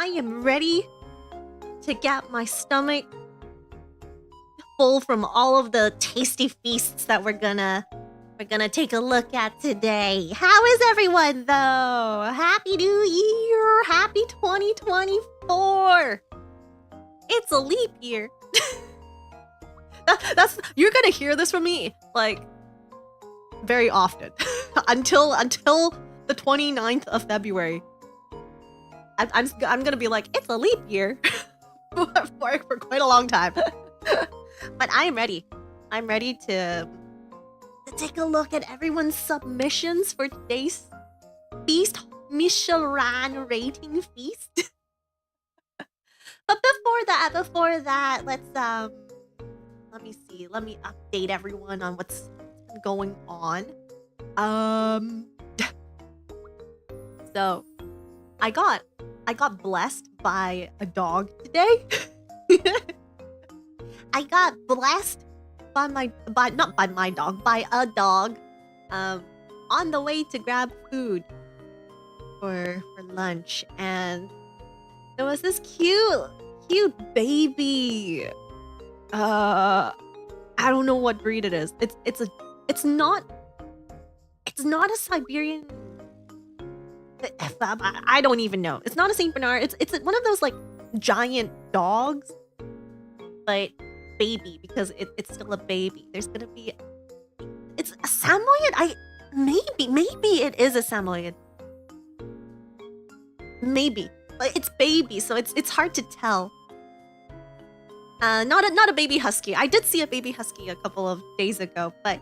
am ready to get my stomach full from all of the tasty feasts that we're gonna take a look at today. How is everyone though? Happy New Year! Happy 2024! It's a leap year. You're gonna hear this from me like very often until the 29th of February. I'm gonna be like, it's a leap year for quite a long time. But I am ready. I'm ready to take a look at everyone's submissions for today's feast, MichelRAN rating feast. But before that, let's let me see. Let me update everyone on what's going on. So I got blessed by a dog today. I got blessed by a dog on the way to grab food for lunch, and there was this cute baby. I don't know what breed it is. It's not a Siberian. I don't even know. It's not a Saint Bernard. It's one of those like giant dogs, but baby, because it's still a baby. There's gonna be. It's a Samoyed. Maybe it is a Samoyed. Maybe, but it's baby, so it's hard to tell. Not a baby husky. I did see a baby husky a couple of days ago, but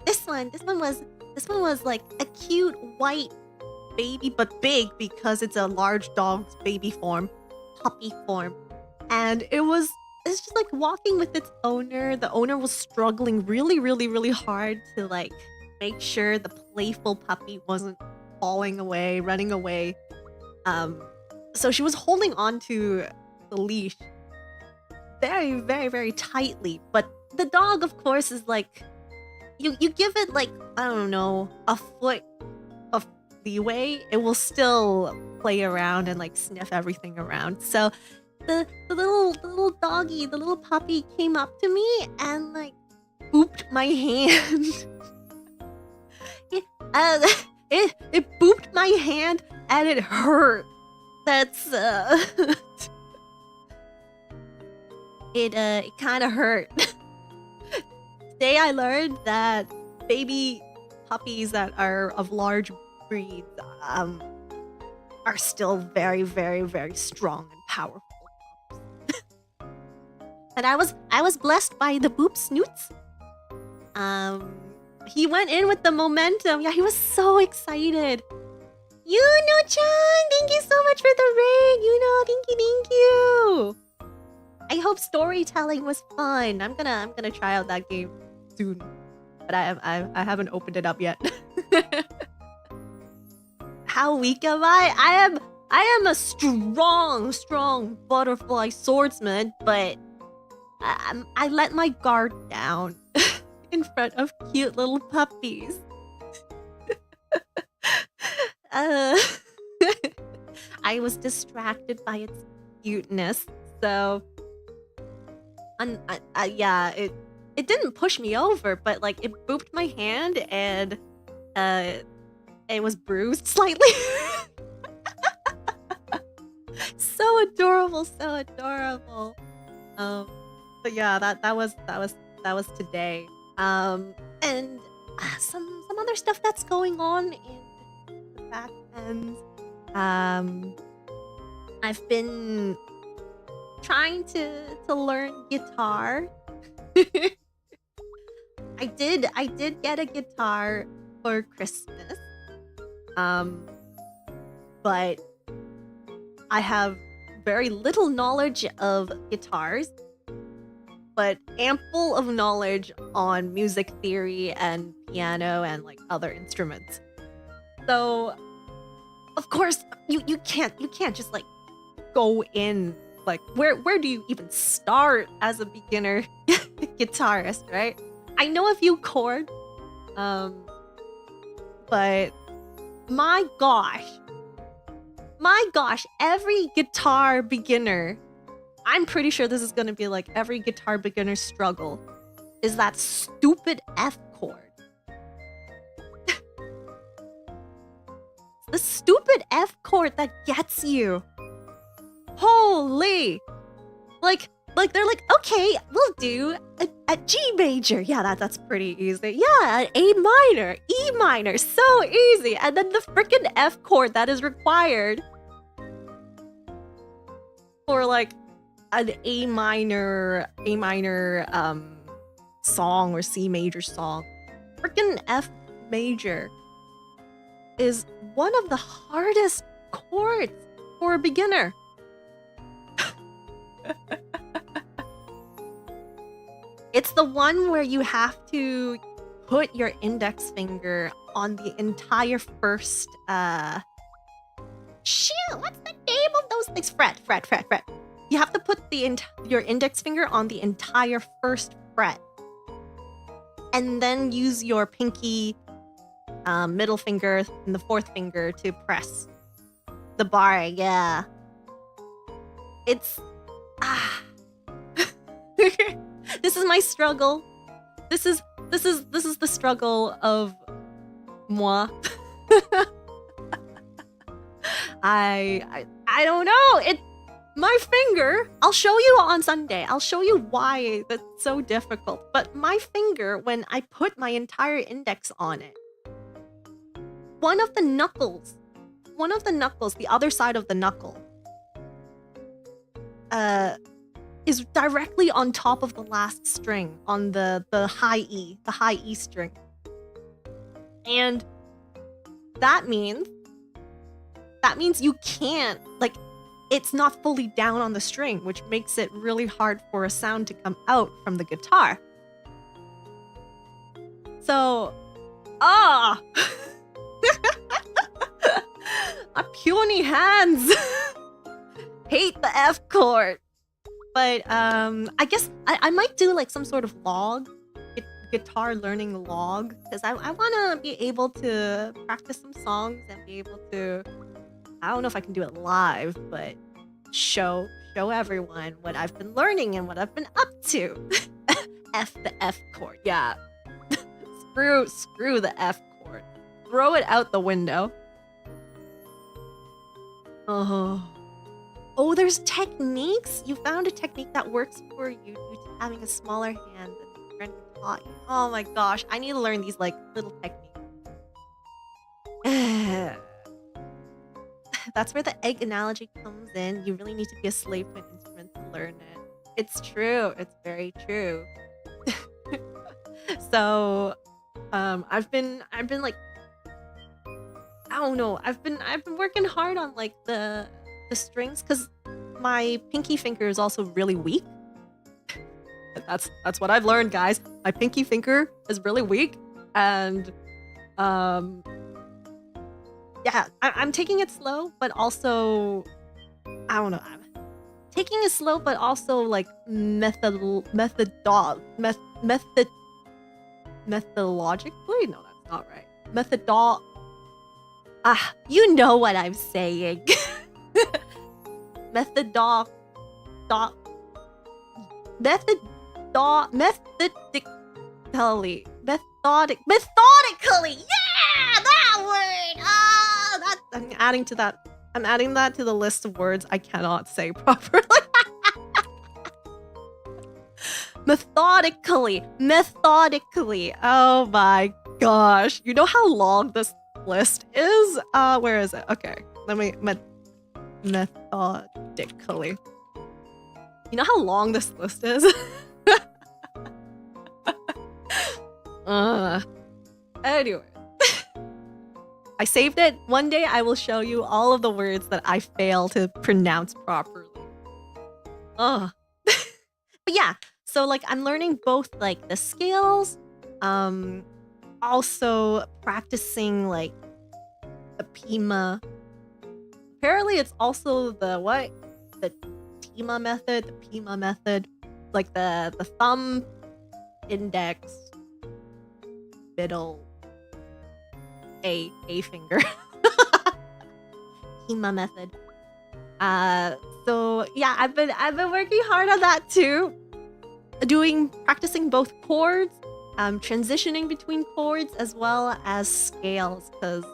this one was like a cute white baby, but big because it's a large dog's baby form, puppy form, and it's just like walking with its owner. The owner was struggling really hard to like make sure the playful puppy wasn't falling away, running away. So she was holding on to the leash very tightly, but the dog, of course, is like you give it like, I don't know, a foot of leeway, it will still play around and like sniff everything around. So the little doggy, the little puppy came up to me and like booped my hand. It booped my hand and it hurt. That's it kind of hurt. Today I learned that baby puppies that are of large breeds are still very strong and powerful. And I was blessed by the boop snoots. He went in with the momentum. Yeah, he was so excited. Yuno-chan, thank you so much for the raid. Yuno, thank you. I hope storytelling was fun. I'm gonna try out that game soon, but I haven't opened it up yet. How weak am I? I am a strong butterfly swordsman, but I let my guard down in front of cute little puppies. I was distracted by its cuteness, so yeah, it didn't push me over, but like it booped my hand and it was bruised slightly. So adorable. But yeah, that was today. And some other stuff that's going on in the back end. I've been trying to learn guitar. I did get a guitar for Christmas. But I have very little knowledge of guitars, but ample of knowledge on music theory and piano and like other instruments. So, of course, you can't just like go in like where do you even start as a beginner guitarist, right? I know a few chords, but my gosh, My gosh, every guitar beginner, I'm pretty sure this is gonna be like every guitar beginner's struggle, is that stupid F chord. The stupid F chord that gets you. Holy! Like they're like, okay, we'll do a G major. Yeah, that's pretty easy. Yeah, an A minor, E minor, so easy. And then the freaking F chord that is required for like an A minor song or C major song. Freaking F major is one of the hardest chords for a beginner. It's the one where you have to put your index finger on the entire first shoot, what's the name of those things? Fret. You have to put your index finger on the entire first fret. And then use your pinky, middle finger, and the fourth finger to press the bar. Yeah. It's this is my struggle. This is the struggle of moi. I don't know. My finger, I'll show you on Sunday. I'll show you why that's so difficult. But my finger, when I put my entire index on it, one of the knuckles, the other side of the knuckle, is directly on top of the last string on the high E string. And that means you can't, like, it's not fully down on the string, which makes it really hard for a sound to come out from the guitar. So, my puny hands hate the F chord. But I guess I might do like some sort of log, guitar learning log, because I want to be able to practice some songs and be able to, I don't know if I can do it live, but show everyone what I've been learning and what I've been up to. The F chord, yeah. Screw the F chord. Throw it out the window. Oh, there's techniques? You found a technique that works for you due to having a smaller hand than your friend taught you. Oh my gosh, I need to learn these like little techniques. That's where the egg analogy comes in. You really need to be a slave to an instrument to learn it. It's true. It's very true. So, I've been like, I don't know. I've been working hard on like the strings because my pinky finger is also really weak. That's what I've learned, guys. My pinky finger is really weak, and yeah, I'm taking it slow, but also I don't know. I'm taking it slow, but also like methodologically. No, that's not right. You know what I'm saying. Methodically. Yeah, that word. I'm adding that to the list of words I cannot say properly. Methodically. Oh my gosh. You know how long this list is? Where is it? Okay. Let me methodically. You know how long this list is? Anyway. I saved it. One day I will show you all of the words that I fail to pronounce properly. But yeah, so like I'm learning both like the scales, also practicing like the Pima. Apparently it's also the Pima method, like the thumb, index, middle, A finger. Tsukiha method. So yeah, I've been working hard on that too. Practicing both chords, transitioning between chords as well as scales, because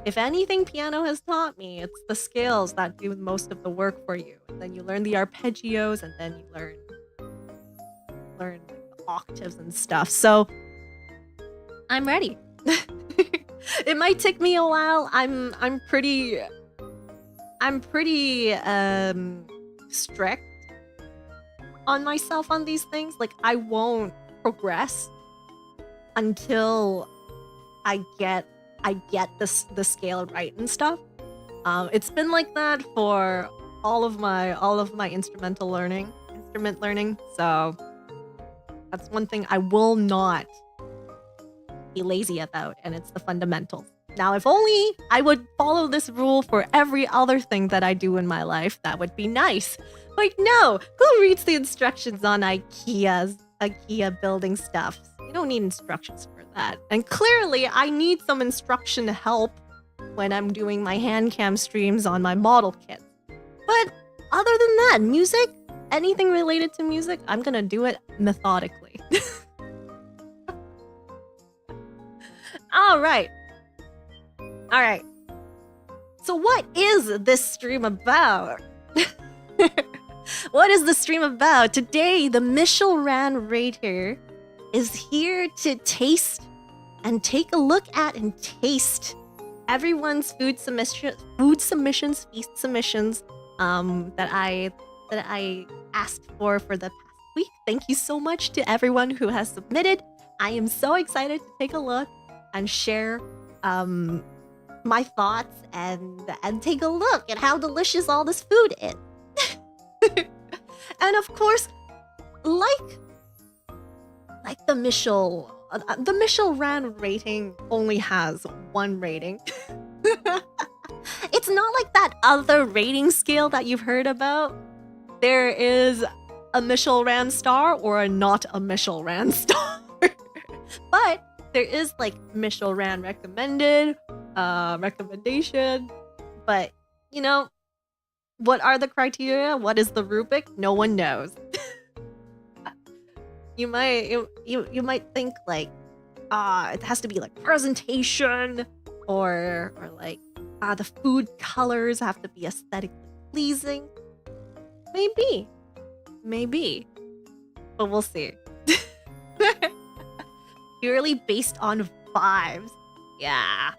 if anything piano has taught me, it's the scales that do most of the work for you. And then you learn the arpeggios, and then you learn like, the octaves and stuff. So I'm ready. It might take me a while. I'm pretty strict on myself on these things. Like, I won't progress until I get the scale right and stuff. It's been like that for all of my instrument learning. So that's one thing I will not be lazy about, and it's the fundamentals. Now, if only I would follow this rule for every other thing that I do in my life, that would be nice. Like, no, who reads the instructions on IKEA building stuff? You don't need instructions for that. And clearly, I need some instruction help when I'm doing my hand cam streams on my model kit. But other than that, music, anything related to music, I'm gonna do it methodically. All right. So what is this stream about? What is the stream about? Today, the MichelRAN Rater is here to taste and take a look at and taste everyone's feast submissions that I asked for the past week. Thank you so much to everyone who has submitted. I am so excited to take a look and share my thoughts and take a look at how delicious all this food is. And of course, like the MichelRAN rating only has one rating. It's not like that other rating scale that you've heard about. There is a MichelRAN star or a not a MichelRAN star. But there is like MichelRAN recommended, recommendation. But you know, what are the criteria? What is the rubric? No one knows. You might think like, it has to be like presentation, or like the food colors have to be aesthetically pleasing. Maybe, but we'll see. Purely based on vibes, yeah,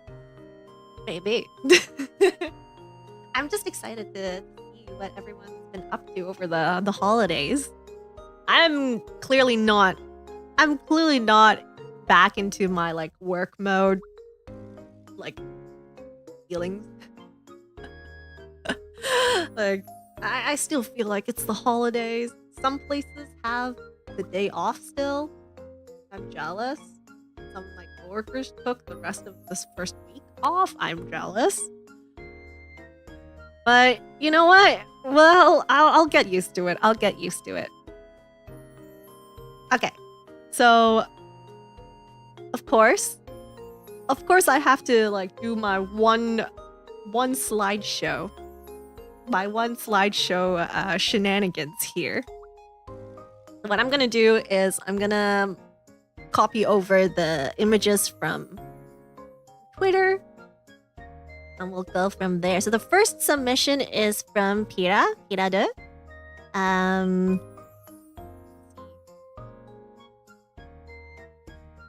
maybe. I'm just excited to see what everyone's been up to over the holidays. I'm clearly not back into my like work mode, like feelings. Like I still feel like it's the holidays. Some places have the day off still. I'm jealous. Some of my coworkers took the rest of this first week off. I'm jealous. But you know what? Well, I'll get used to it. Okay. So, of course I have to like do my one slideshow. My one slideshow shenanigans here. What I'm gonna do is I'm gonna copy over the images from Twitter, and we'll go from there. So the first submission is from Pirade. I'm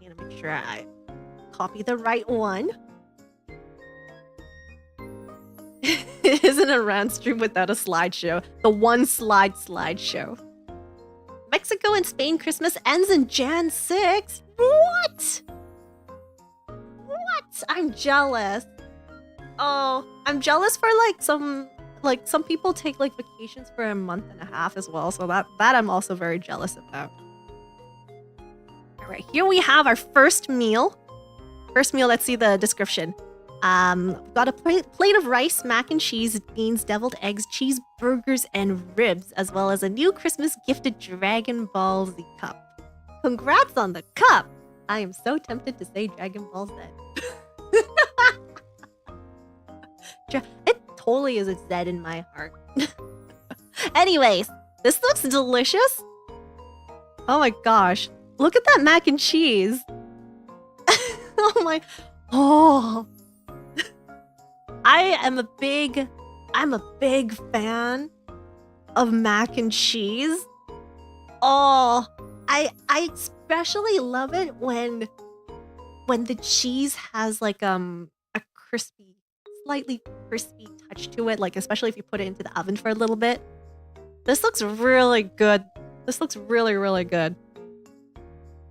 gonna make sure I copy the right one. It isn't a RAN stream without a slideshow. The one slideshow. Mexico and Spain Christmas ends in Jan 6. What? I'm jealous. Oh, I'm jealous for some people take like vacations for a month and a half as well. So that I'm also very jealous about. All right, here we have our first meal. Let's see the description. We've got a plate of rice, mac and cheese, beans, deviled eggs, cheeseburgers, and ribs, as well as a new Christmas gifted Dragon Ball Z cup. Congrats on the cup! I am so tempted to say Dragon Ball Z. It totally is a Z in my heart. Anyways, this looks delicious. Oh my gosh. Look at that mac and cheese. Oh my... Oh. I'm a big fan of mac and cheese. Oh, I especially love it when the cheese has like a crispy, slightly crispy touch to it, like especially if you put it into the oven for a little bit. This looks really good. This looks really, really good.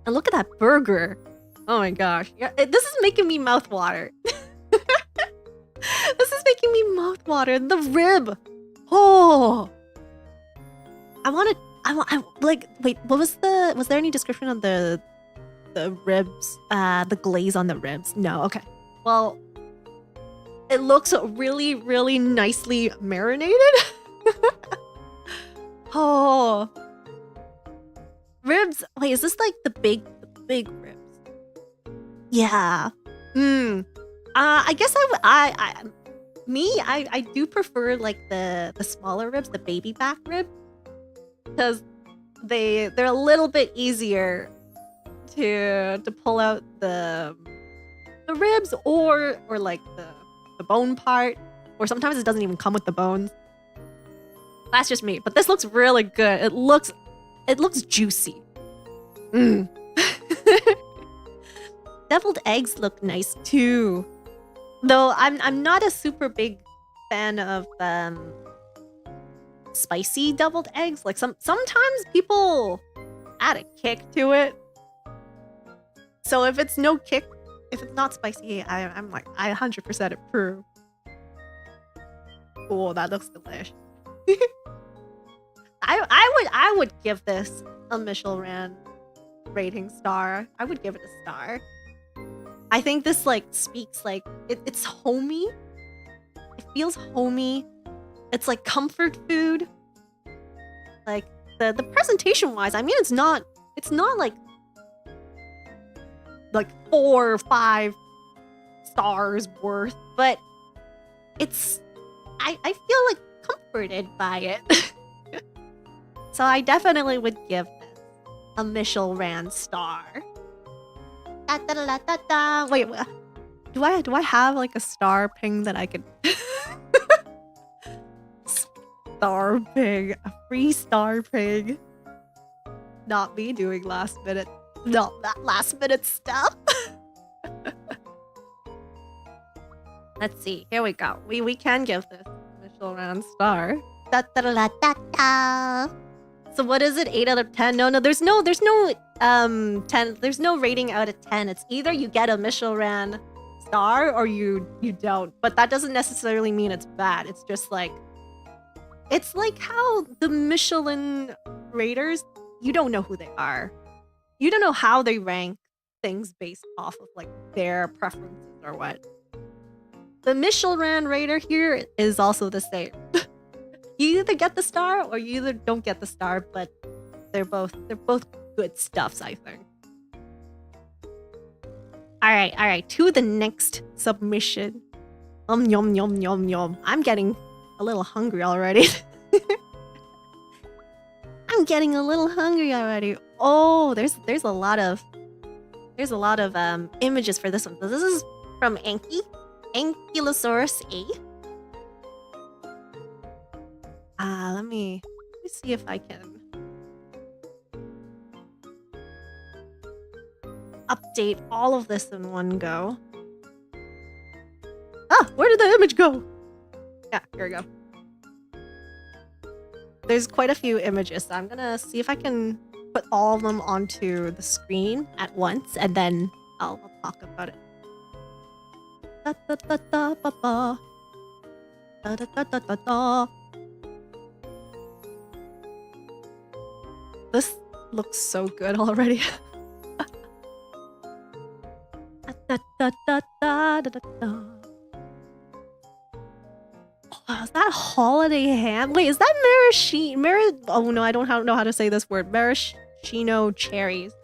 And look at that burger. Oh my gosh. Yeah, this is making me mouth water. This is making me mouth water. The rib. Oh. Wait, was there any description on the ribs, the glaze on the ribs? No, okay. Well, it looks really, really nicely marinated. Oh. Ribs. Wait, is this like the big ribs? Yeah. I guess I do prefer like the smaller ribs, the baby back rib, because they're a little bit easier to pull out the ribs or like the bone part, or sometimes it doesn't even come with the bones. That's just me, but this looks really good. It looks juicy. Deviled eggs look nice too. Though I'm not a super big fan of spicy deviled eggs. Like sometimes people add a kick to it. So if it's no kick, if it's not spicy, I'm like I 100% approve. Oh, that looks delicious. I would give this a MichelRAN rating star. I would give it a star. I think this like speaks like it's homey. It feels homey. It's like comfort food. Like the presentation wise, I mean it's not like 4 or 5 stars worth, but it's I feel like comforted by it. So I definitely would give this a MichelRAN star. Da, da, da, da, da. Wait, do I have like a star ping that I could star ping, a free star ping? Not me doing last minute stuff. Let's see. Here we go. We can give this MichelRAN star. Da, da, da, da, da. So what is it? 8 out of 10? No, there's no 10. There's no rating out of 10. It's either you get a MichelRAN star or you don't. But that doesn't necessarily mean it's bad. It's just like it's like how the Michelin raters, you don't know who they are. You don't know how they rank things based off of like their preferences or what. The MichelRAN rater here is also the same. You either get the star or you either don't get the star, but they're both good stuffs, I think. All right, to the next submission. Yum yum. I'm getting a little hungry already. I'm getting a little hungry already. Oh, there's a lot of images for this one. So this is from Ankylosaurus A. Let me see if I can update all of this in one go. Ah, where did the image go? Yeah, here we go. There's quite a few images, so I'm gonna see if I can put all of them onto the screen at once, and then I'll talk about it. Da, da, da, da, ba, ba. Da, da, da, da, da, da. This looks so good already. Da, da, da, da, da, da, da. Oh, is that holiday ham? Wait, is that maraschino? Oh no, I don't know how to say this word. Maraschino cherries.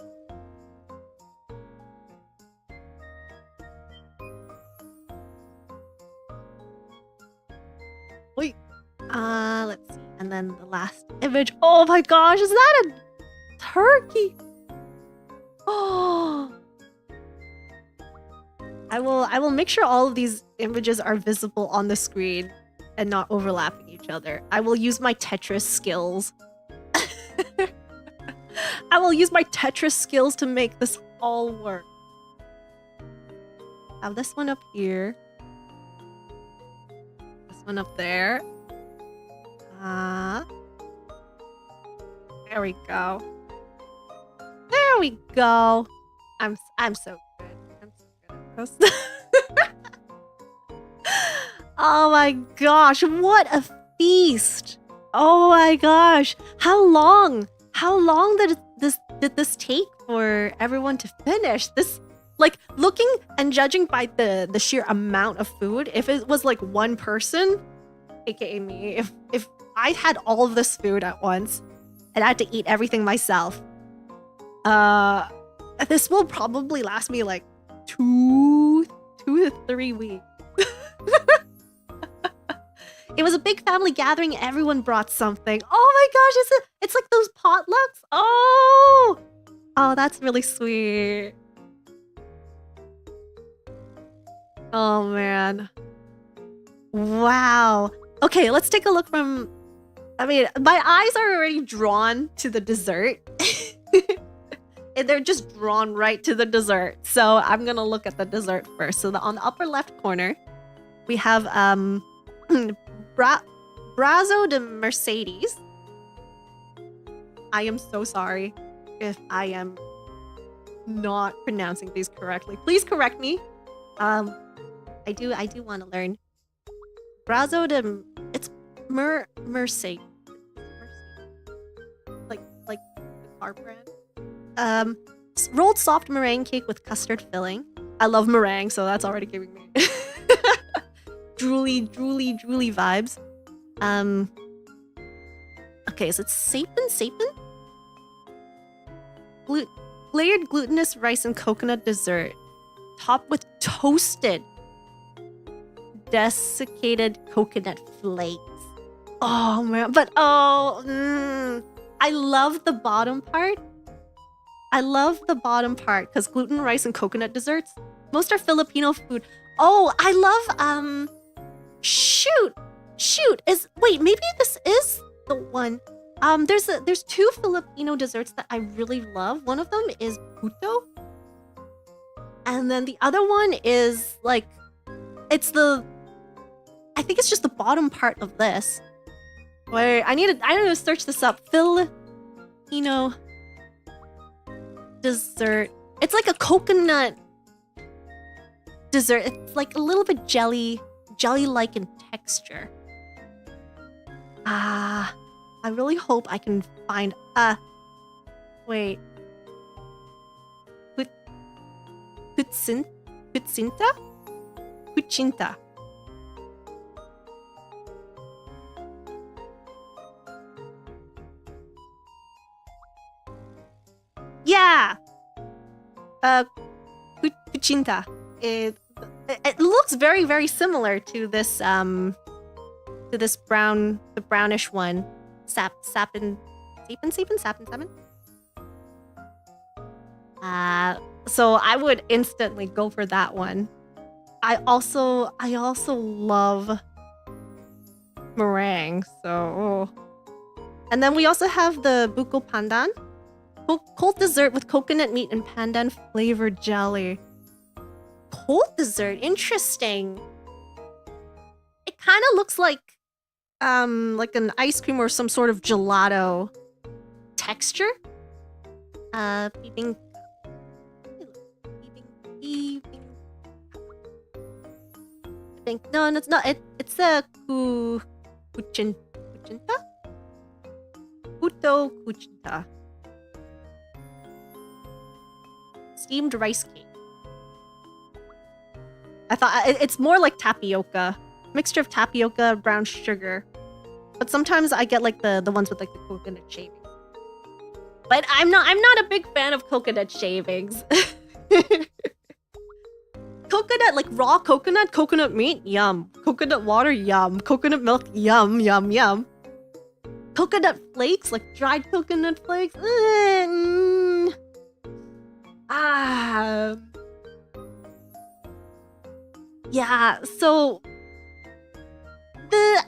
Let's see. And then the last image. Oh my gosh, is that a turkey? Oh. I will make sure all of these images are visible on the screen and not overlapping each other. I will use my Tetris skills. I will use my Tetris skills to make this all work. Have this one up here. This one up there. There we go. There we go. I'm so good. I'm so good at this. Oh my gosh, what a feast. Oh my gosh. How long did this take for everyone to finish? This, like, looking and judging by the sheer amount of food, if it was like one person, aka me, if I had all of this food at once and I had to eat everything myself, this will probably last me like 2 to 3 weeks. It was a big family gathering. Everyone brought something. Oh my gosh, it's like those potlucks. Oh, that's really sweet. Oh man. Wow. Okay, let's take a look from... I mean, my eyes are already drawn to the dessert. And they're just drawn right to the dessert. So I'm gonna look at the dessert first. So on the upper left corner, we have Brazo de Mercedes. I am so sorry if I am not pronouncing these correctly. Please correct me. I do want to learn. Brazo de... It's Mercedes. Like the car brand. Rolled soft meringue cake with custard filling. I love meringue, so that's already giving me drooly vibes. Okay, so it's Sapin? Layered glutinous rice and coconut dessert, topped with toasted desiccated coconut flakes. Oh man, but I love the bottom part. I love the bottom part because gluten, rice, and coconut desserts. Most are Filipino food. Oh, I love shoot. Wait, maybe this is the one. There's 2 Filipino desserts that I really love. One of them is puto. And then the other one is like, I think it's just the bottom part of this. Wait, I need to search this up. Filipino dessert. It's like a coconut dessert. It's like a little bit jelly-like in texture. I really hope I can find wait. Kuchinta? Yeah. Kuchinta. It looks very, very similar to this the brownish one. Sapin. So I would instantly go for that one. I also love meringue, so and then we also have the buko pandan. Cold dessert with coconut meat and pandan flavored jelly. Cold dessert, interesting. It kind of looks like an ice cream or some sort of gelato texture. Peeping. I think no, it's not. It's a kuchinta. Puto kuchinta. Steamed rice cake. I thought it's more like tapioca, mixture of tapioca, brown sugar. But sometimes I get like the ones with like the coconut shavings. But I'm not a big fan of coconut shavings. Coconut, like raw coconut meat, yum. Coconut water, yum. Coconut milk, yum, yum, yum. Coconut flakes, like dried coconut flakes. Yeah, so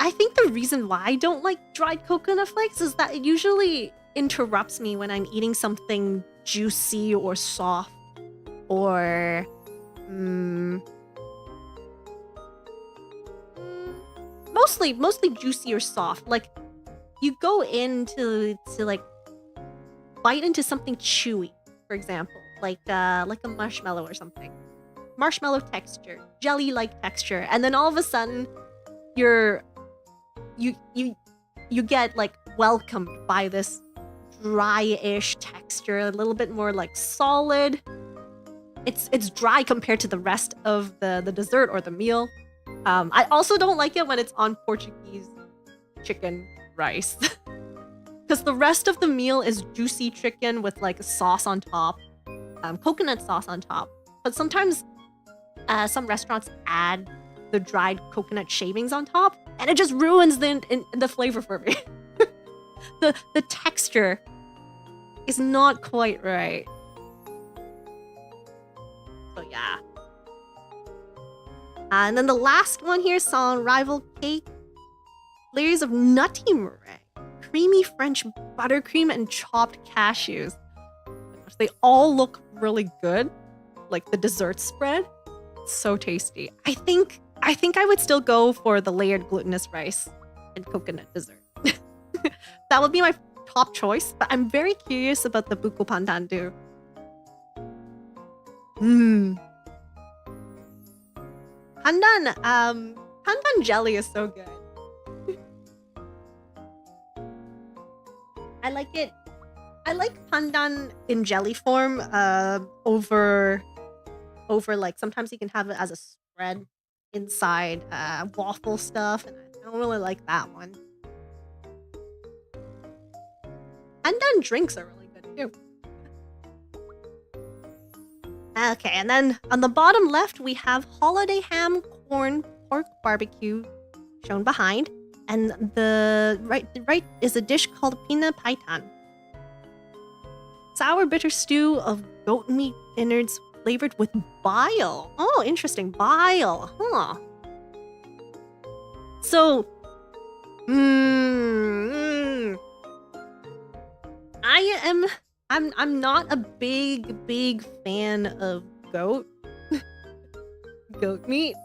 I think the reason why I don't like dried coconut flakes is that it usually interrupts me when I'm eating something juicy or soft or mostly juicy or soft. Like you go into like bite into something chewy, for example, like a marshmallow or something. Marshmallow texture, jelly-like texture, and then all of a sudden you get like welcomed by this dry-ish texture, a little bit more like solid. It's dry compared to the rest of the dessert or the meal. I also don't like it when it's on Portuguese chicken rice. Because the rest of the meal is juicy chicken with like a sauce on top, coconut sauce on top. But sometimes some restaurants add the dried coconut shavings on top, and it just ruins the flavor for me. the texture is not quite right. So yeah. And then the last one here is on rival cake. Layers of nutty meringue, creamy French buttercream, and chopped cashews. They all look really good. Like the dessert spread. It's so tasty. I think I would still go for the layered glutinous rice and coconut dessert. That would be my top choice, but I'm very curious about the buko pandandu. Pandan jelly is so good. I like it. I like pandan in jelly form over like sometimes you can have it as a spread inside waffle stuff, and I don't really like that one. Pandan drinks are really good too. Okay, and then on the bottom left we have holiday ham, corn, pork barbecue shown behind, and the right is a dish called pina paitan. Sour bitter stew of goat meat innards flavored with bile. Oh, interesting, bile, huh? So, I'm not a big fan of goat meat.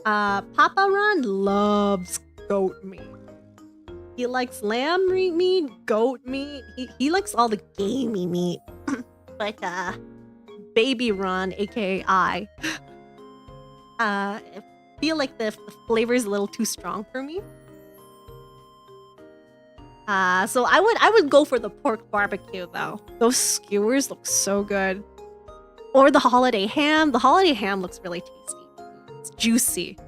Papa Ron loves goat meat. He likes lamb meat, goat meat. He likes all the gamey meat. But Baby Ron, aka I feel like the flavor is a little too strong for me. So I would go for the pork barbecue though. Those skewers look so good. Or the holiday ham. The holiday ham looks really tasty. It's juicy.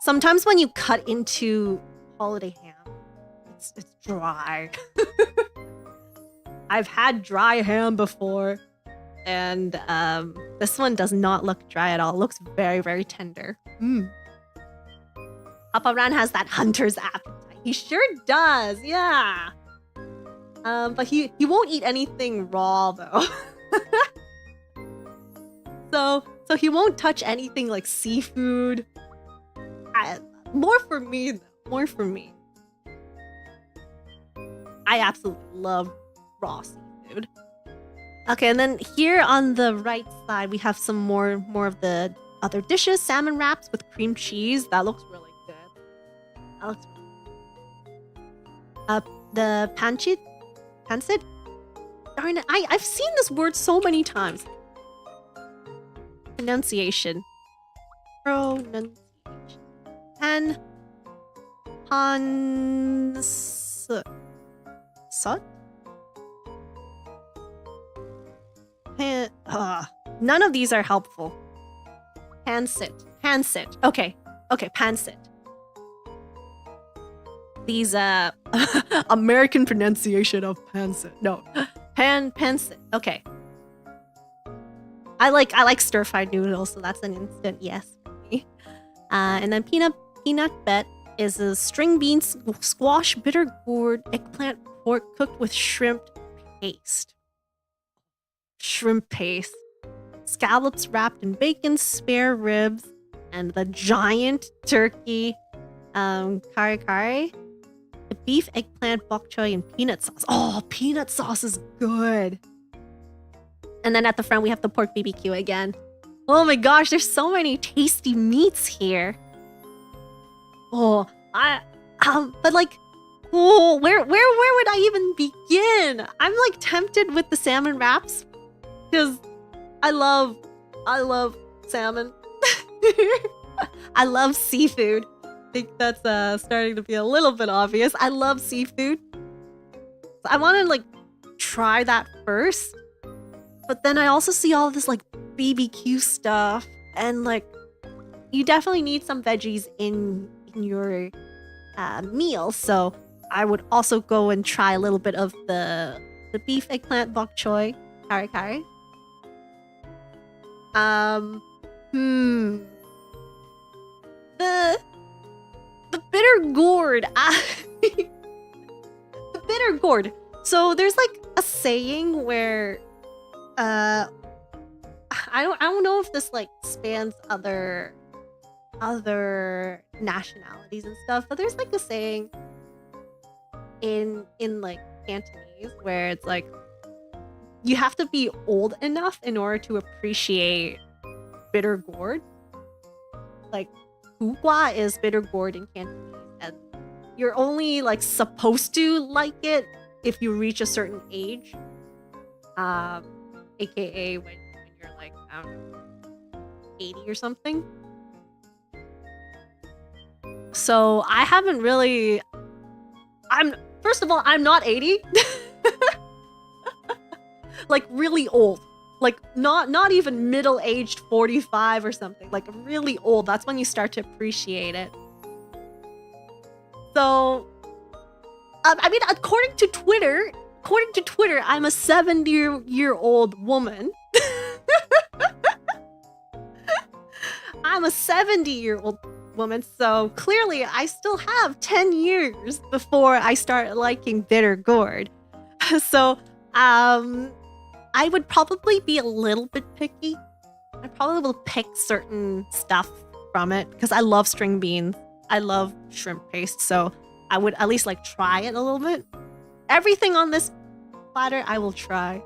Sometimes when you cut into holiday ham, it's dry. I've had dry ham before, and this one does not look dry at all. It looks very, very tender. Papa Ran has that hunter's appetite. He sure does, yeah. But he won't eat anything raw though. So he won't touch anything like seafood. More for me though. More for me. I absolutely love raw seafood. Okay, and then here on the right side we have some more of the other dishes. Salmon wraps with cream cheese. That looks really good. That looks really good. The pancit? Darn it, I've seen this word so many times. Pronunciation. Sut? None of these are helpful. Pancit. Okay, pancit. These American pronunciation of pancit. No, pancit. Okay. I like stir-fried noodles, so that's an instant yes for me. And then peanut bet is a string beans, squash, bitter gourd, eggplant, pork cooked with shrimp paste. Shrimp paste. Scallops wrapped in bacon, spare ribs, and the giant turkey kare kare. The beef, eggplant, bok choy, and peanut sauce. Oh, peanut sauce is good. And then at the front, we have the pork BBQ again. Oh my gosh, there's so many tasty meats here. Oh, but like, oh, where would I even begin? I'm like tempted with the salmon wraps because I love salmon. I love seafood. I think that's starting to be a little bit obvious. I love seafood. So I want to like try that first. But then I also see all this like BBQ stuff, and like you definitely need some veggies in your meal. So I would also go and try a little bit of the beef, eggplant, bok choy, kare kare. The bitter gourd. The bitter gourd. So there's like a saying where I don't know if this like spans other nationalities and stuff, but there's like a saying in like Cantonese where it's like you have to be old enough in order to appreciate bitter gourd. Like hugua is bitter gourd in Cantonese, and you're only like supposed to like it if you reach a certain age. AKA when you're like, I don't know, 80 or something. So I haven't really... First of all, I'm not 80. Like really old. Like not even middle-aged 45 or something. Like really old. That's when you start to appreciate it. So, I mean, according to Twitter, I'm a 70-year-old woman. I'm a 70-year-old woman, so clearly I still have 10 years before I start liking bitter gourd. So, I would probably be a little bit picky. I probably will pick certain stuff from it because I love string beans. I love shrimp paste, so I would at least like try it a little bit. Everything on this platter, I will try.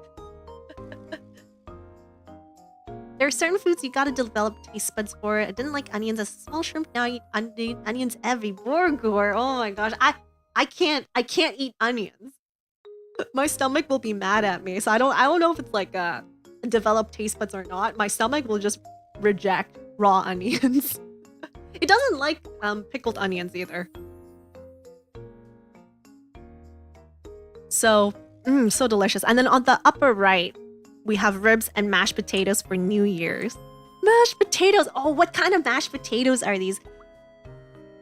There are certain foods you gotta develop taste buds for. I didn't like onions as a small shrimp. Now I eat onions every burger. Oh my gosh, I can't eat onions. My stomach will be mad at me. So I don't know if it's like developed taste buds or not. My stomach will just reject raw onions. It doesn't like pickled onions either. So, so delicious. And then on the upper right, we have ribs and mashed potatoes for New Year's. Mashed potatoes! Oh, what kind of mashed potatoes are these?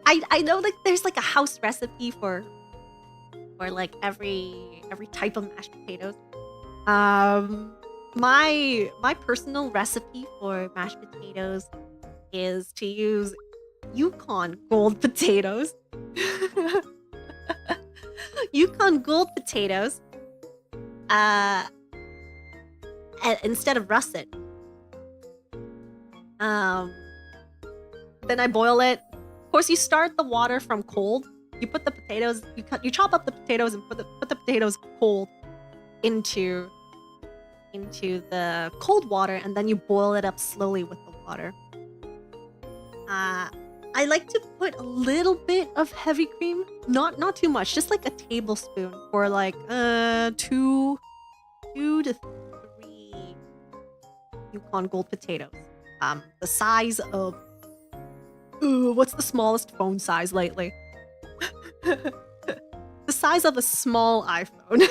I know that there's like a house recipe for like every type of mashed potatoes. My personal recipe for mashed potatoes is to use Yukon Gold potatoes. Yukon Gold potatoes. Instead of russet. Then I boil it. Of course, you start the water from cold. You put the potatoes. You chop up the potatoes and put the potatoes cold into the cold water, and then you boil it up slowly with the water. I like to put a little bit of heavy cream, not too much, just like a tablespoon for like 2 to 3 Yukon Gold potatoes. The size of what's the smallest phone size lately? The size of a small iPhone.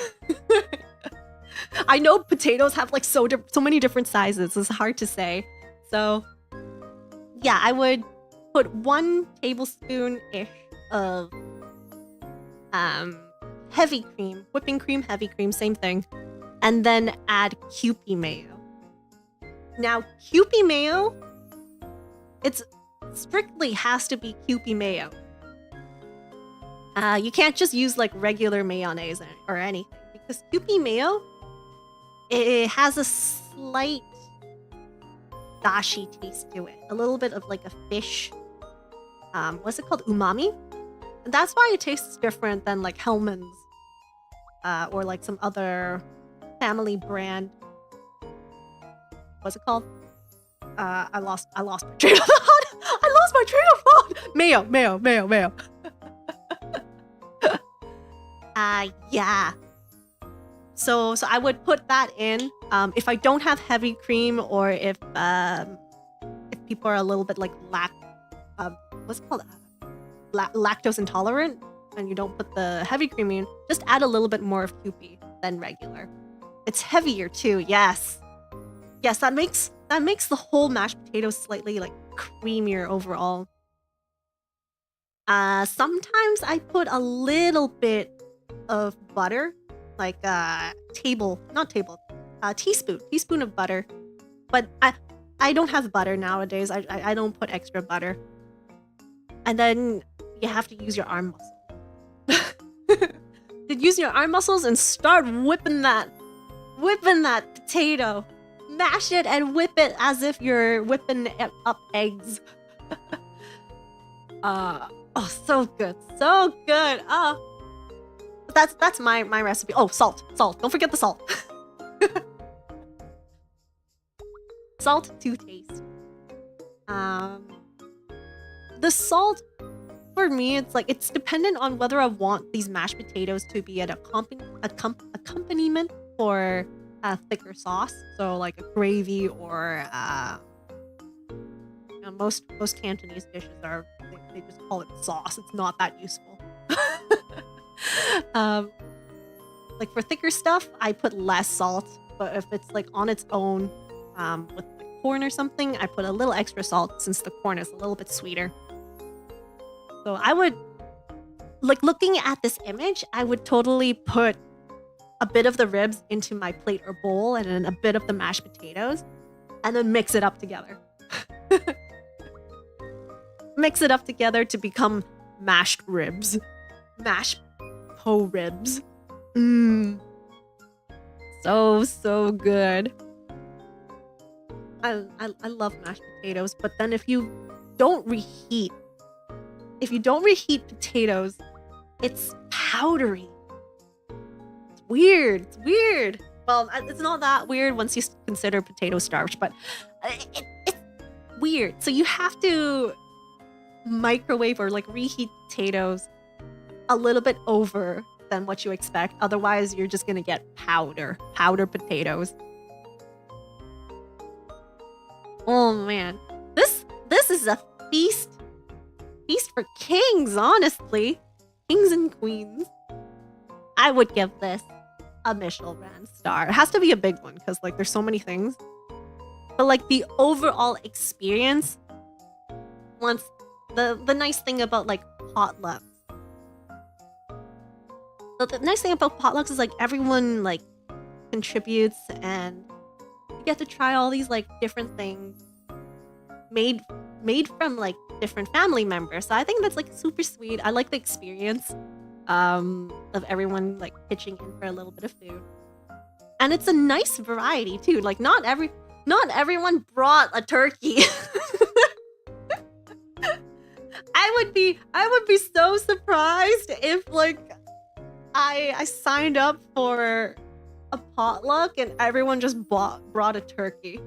I know potatoes have like so many different sizes. It's hard to say. So yeah, I would put 1 tablespoon-ish of heavy cream, whipping cream, heavy cream, same thing, and then add Kewpie mayo. Now, Kewpie mayo, it's strictly has to be Kewpie mayo. You can't just use like regular mayonnaise or anything because Kewpie mayo, it has a slight dashi taste to it. A little bit of like a fish. What's it called? Umami? And that's why it tastes different than like Hellman's or like some other family brand. What's it called? I lost my train of thought. I lost my train of thought. Mayo. Yeah. So I would put that in. If I don't have heavy cream, or if people are a little bit like what's it called? Lactose intolerant, and you don't put the heavy cream in, just add a little bit more of Kewpie than regular. It's heavier too. Yes, that makes the whole mashed potatoes slightly like creamier overall. Sometimes I put a little bit of butter, like teaspoon of butter. But I don't have butter nowadays. I don't put extra butter. And then you have to use your arm muscles. Use your arm muscles and start whipping that potato. Mash it and whip it as if you're whipping up eggs. Oh, so good. That's my recipe. Oh, salt. Don't forget the salt. Salt to taste. The salt, for me, it's dependent on whether I want these mashed potatoes to be an accompaniment for a thicker sauce. So like a gravy or most Cantonese dishes they just call it sauce. It's not that useful. Like for thicker stuff, I put less salt. But if it's like on its own, with like corn or something, I put a little extra salt since the corn is a little bit sweeter. So I would, like looking at this image, I would totally put a bit of the ribs into my plate or bowl and then a bit of the mashed potatoes and then mix it up together. Mix it up together to become mashed ribs. Mashed ribs. So good. I love mashed potatoes, but then if you don't reheat potatoes, it's powdery. It's weird. Well, it's not that weird once you consider potato starch, but it's weird. So you have to microwave or like reheat potatoes a little bit over than what you expect. Otherwise, you're just gonna get powder potatoes. Oh man, this is a feast for kings, honestly. Kings and queens. I would give this a MichelRAN star. It has to be a big one because like there's so many things. But like the overall experience, once the nice thing about like potlucks. The nice thing about potlucks is like everyone like contributes and you get to try all these like different things made from like different family members. So I think that's like super sweet. I like the experience of everyone like pitching in for a little bit of food. And it's a nice variety too. Like not everyone brought a turkey. I would be so surprised if like I signed up for a potluck and everyone just brought a turkey.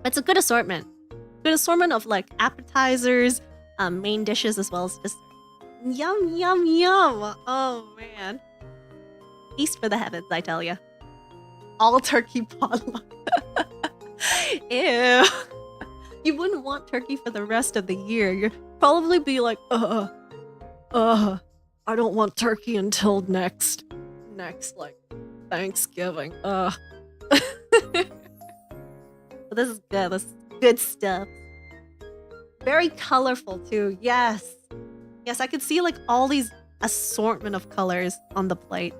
It's a good assortment. Good assortment of like appetizers, main dishes, as well as just yum. Oh man. Feast for the heavens, I tell ya. All turkey potluck. Ew. You wouldn't want turkey for the rest of the year. You'd probably be like, I don't want turkey until next like Thanksgiving. But this is good. This is good stuff. Very colorful too. Yes, I could see like all these assortment of colors on the plate.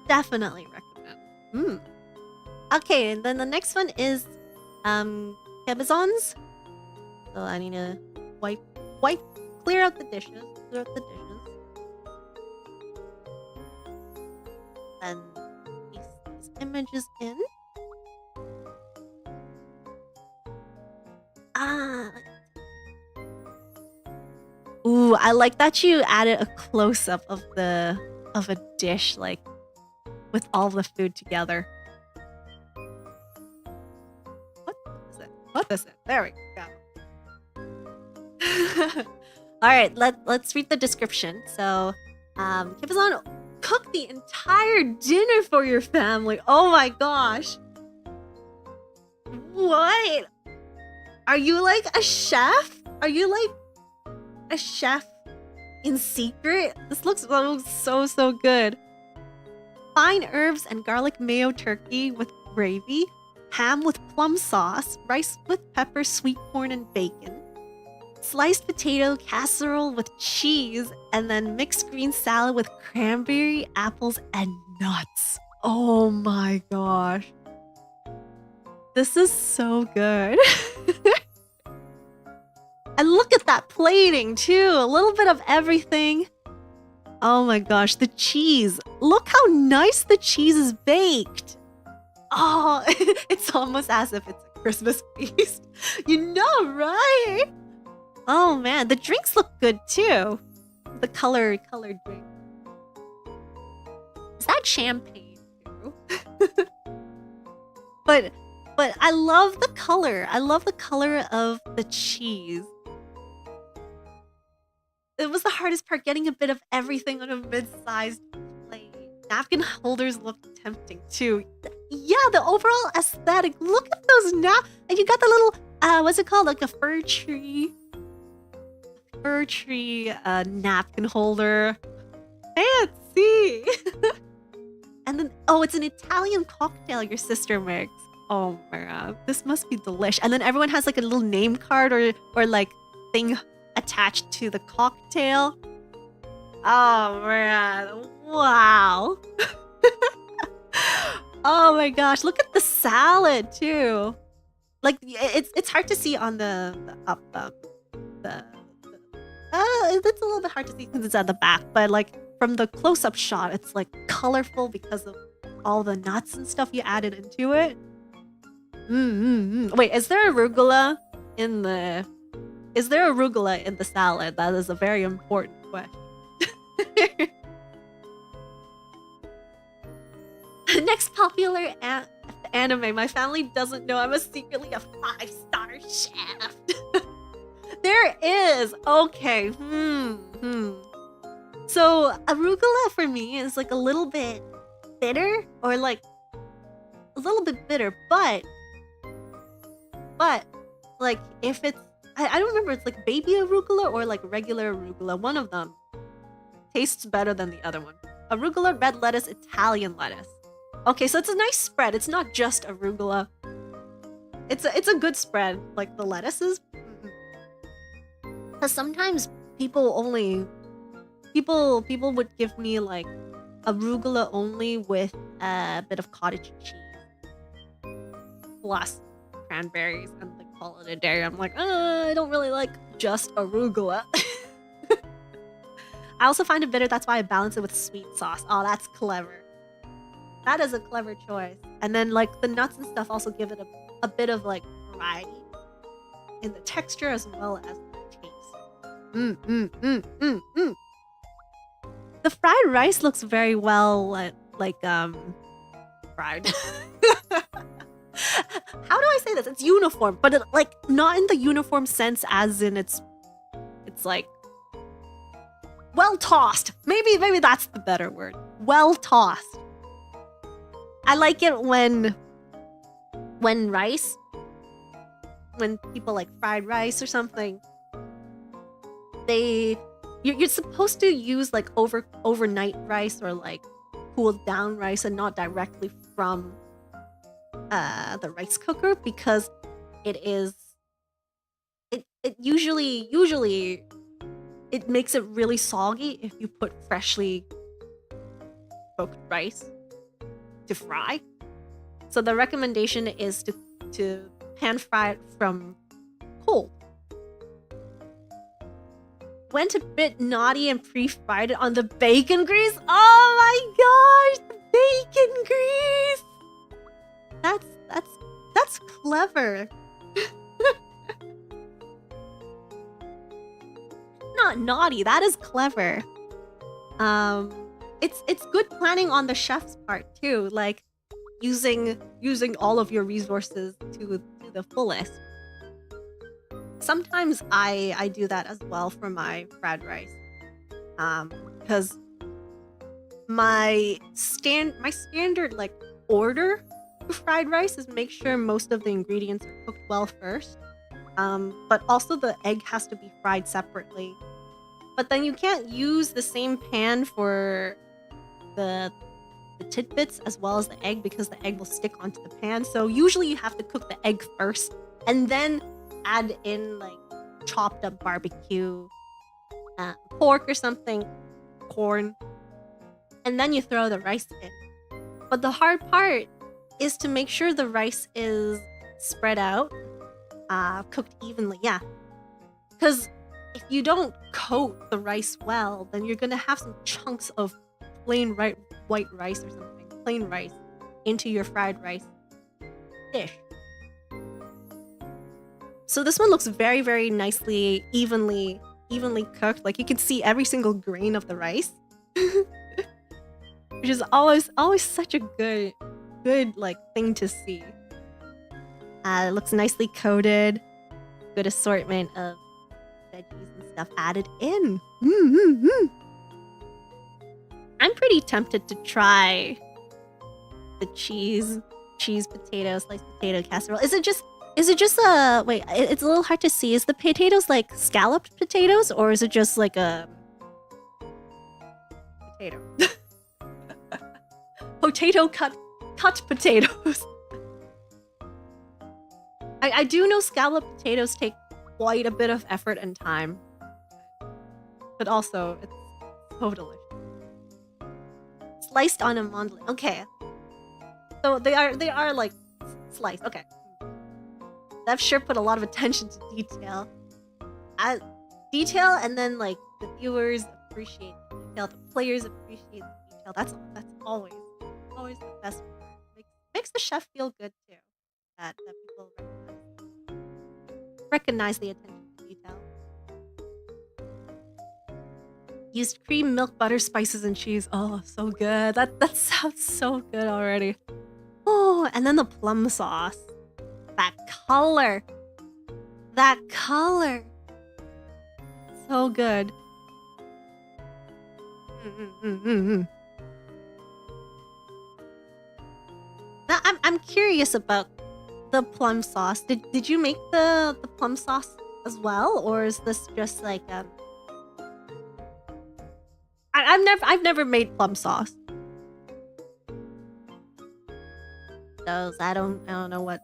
definitely recommend. Okay, and then the next one is cabezons. So I need to wipe, clear out the dishes. And paste these images in. Ooh, I like that you added a close-up of a dish, like with all the food together. What is it? There we go. All right, let's read the description. So, Kibazan cooked the entire dinner for your family. Oh my gosh. What? Are you like a chef? Are you like a chef in secret? This looks so good. Fine herbs and garlic mayo turkey with gravy, ham with plum sauce, rice with pepper, sweet corn, and bacon, sliced potato casserole with cheese, and then mixed green salad with cranberry, apples, and nuts. Oh my gosh. This is so good. And look at that plating too. A little bit of everything. Oh my gosh, the cheese. Look how nice the cheese is baked. Oh, it's almost as if it's a Christmas feast. You know, right? Oh man, the drinks look good too. The colored drink. Is that champagne too? But I love the color. I love the color of the cheese. It was the hardest part, getting a bit of everything on a mid-sized plate. Napkin holders look tempting too. Yeah, the overall aesthetic. Look at those now. And you got the little, what's it called? Like a fir tree napkin holder. Fancy. And then, oh, it's an Italian cocktail your sister makes. Oh man, this must be delish. And then everyone has like a little name card or like thing attached to the cocktail. Oh man, wow. Oh my gosh, look at the salad too. Like it's hard to see on the up it's a little bit hard to see because it's at the back, but like from the close-up shot, it's like colorful because of all the nuts and stuff you added into it. Wait, is there arugula in the salad? That is a very important question. Next popular anime. My family doesn't know I'm secretly a 5-star chef. There is. Okay. So arugula for me is like a little bit bitter, or like a little bit bitter, but like if it's I don't remember, it's like baby arugula or like regular arugula. One of them tastes better than the other one. Arugula, red lettuce, Italian lettuce. Okay, so it's a nice spread. It's not just arugula. It's a good spread, like the lettuces. Because sometimes people would give me like arugula only with a bit of cottage cheese plus cranberries and like call it a day. I'm like, I don't really like just arugula. I also find it bitter. That's why I balance it with sweet sauce. Oh, that's clever. That is a clever choice. And then like the nuts and stuff also give it a bit of like variety in the texture as well as the taste. The fried rice looks very well like fried. How do I say this? It's uniform, but like not in the uniform sense as in it's like well tossed. Maybe that's the better word. Well tossed. I like it when people like fried rice or something, you're supposed to use like overnight rice or like cooled down rice and not directly from the rice cooker, because it usually makes it really soggy if you put freshly cooked rice to fry. So the recommendation is to pan fry it from cold. Went a bit naughty and pre-fried it on the bacon grease. Oh my gosh, the bacon grease! That's clever. Not naughty, that is clever. It's good planning on the chef's part too, like using all of your resources to the fullest. Sometimes I do that as well for my fried rice, because my standard like order for fried rice is make sure most of the ingredients are cooked well first, but also the egg has to be fried separately. But then you can't use the same pan for the tidbits as well as the egg because the egg will stick onto the pan. So usually you have to cook the egg first and then add in like chopped up barbecue, pork or something, corn, and then you throw the rice in. But the hard part is to make sure the rice is spread out, cooked evenly. Yeah, because if you don't coat the rice well, then you're gonna have some chunks of plain white rice or something, plain rice, into your fried rice dish. So this one looks very, very nicely, evenly cooked. Like you can see every single grain of the rice, which is always such a good like thing to see. It looks nicely coated, good assortment of veggies and stuff added in. I'm pretty tempted to try the cheese potato, sliced potato casserole. Is it just wait, it's a little hard to see. Is the potatoes like scalloped potatoes or is it just like a potato? Potato cut potatoes. I do know scalloped potatoes take quite a bit of effort and time, but also it's so delicious. Sliced on a mandolin. Okay, so they are like sliced. Okay, I've sure put a lot of attention to detail. Detail, and then like the viewers appreciate the detail, the players appreciate the detail. That's always the best part. Makes the chef feel good too. That people recognize the attention to detail. Used cream, milk, butter, spices, and cheese. Oh, so good. That sounds so good already. Oh, and then the plum sauce. That color. So good. Now, I'm curious about the plum sauce. Did you make the plum sauce as well, or is this just like I've never made plum sauce. Those I don't know what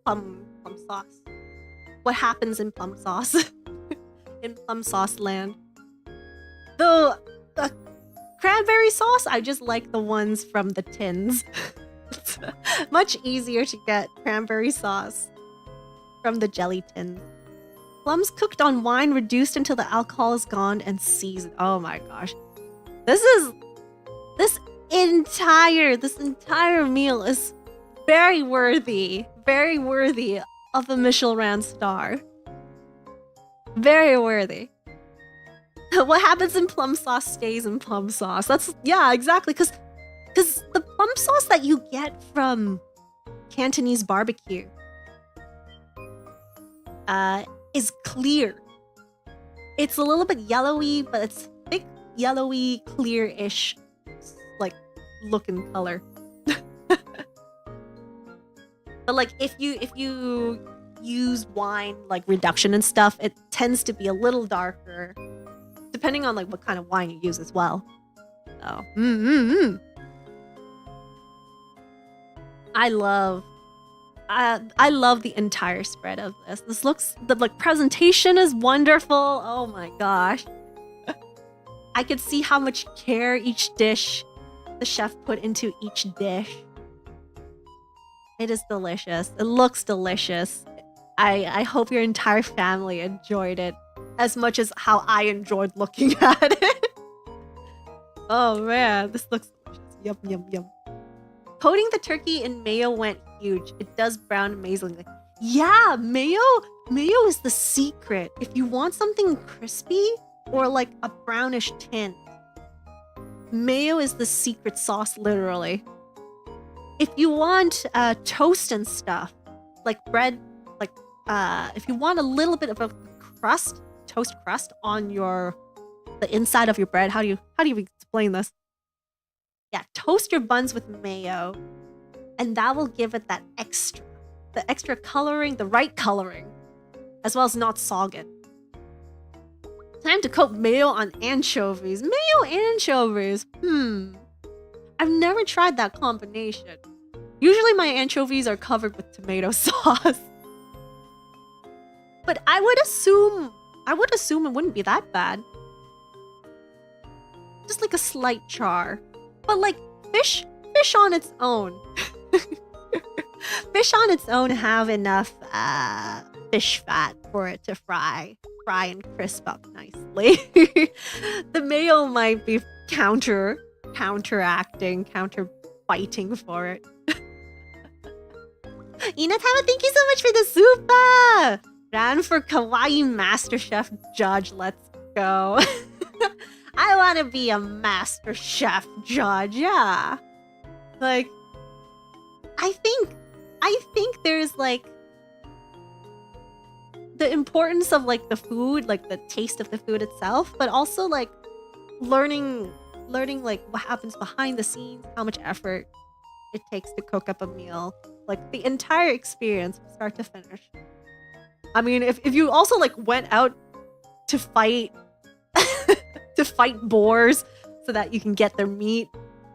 plum sauce. What happens in plum sauce? In plum sauce land. The cranberry sauce, I just like the ones from the tins. It's much easier to get cranberry sauce from the jelly tins. Plums cooked on wine, reduced until the alcohol is gone, and seasoned. Oh my gosh. This entire meal is very worthy of a MichelRAN star. Very worthy. What happens in plum sauce stays in plum sauce. Yeah, exactly, because the plum sauce that you get from Cantonese barbecue is clear. It's a little bit yellowy, but it's thick, yellowy, clear-ish, like, looking color. But like, if you use wine, like reduction and stuff, it tends to be a little darker, depending on like what kind of wine you use as well. So, I love the entire spread of this. The like presentation is wonderful. Oh my gosh. I could see how much care each dish the chef put into each dish. It is delicious. It looks delicious. I hope your entire family enjoyed it as much as how I enjoyed looking at it. Oh man, this looks delicious. Yum, yum, yum. Coating the turkey in mayo went huge. It does brown amazingly. Yeah, mayo is the secret. If you want something crispy or like a brownish tint, mayo is the secret sauce, literally. If you want toast and stuff, like bread, like if you want a little bit of a crust, toast crust on the inside of your bread, how do you explain this? Yeah, toast your buns with mayo, and that will give it the extra coloring, the right coloring, as well as not soggy. Time to coat mayo on anchovies. Mayo anchovies. I've never tried that combination. Usually my anchovies are covered with tomato sauce. But I would assume it wouldn't be that bad. Just like a slight char. But like fish on its own. Fish on its own have enough fish fat for it to fry and crisp up nicely. The mayo might be counteracting, counter-fighting for it. Inatama, thank you so much for the super! Ran for kawaii MasterChef judge, let's go. I want to be a MasterChef judge, yeah. Like, I think there's like the importance of like the food, like the taste of the food itself, but also like learning like what happens behind the scenes, how much effort it takes to cook up a meal, like the entire experience from start to finish. I mean, if you also like went out to fight to fight boars so that you can get their meat,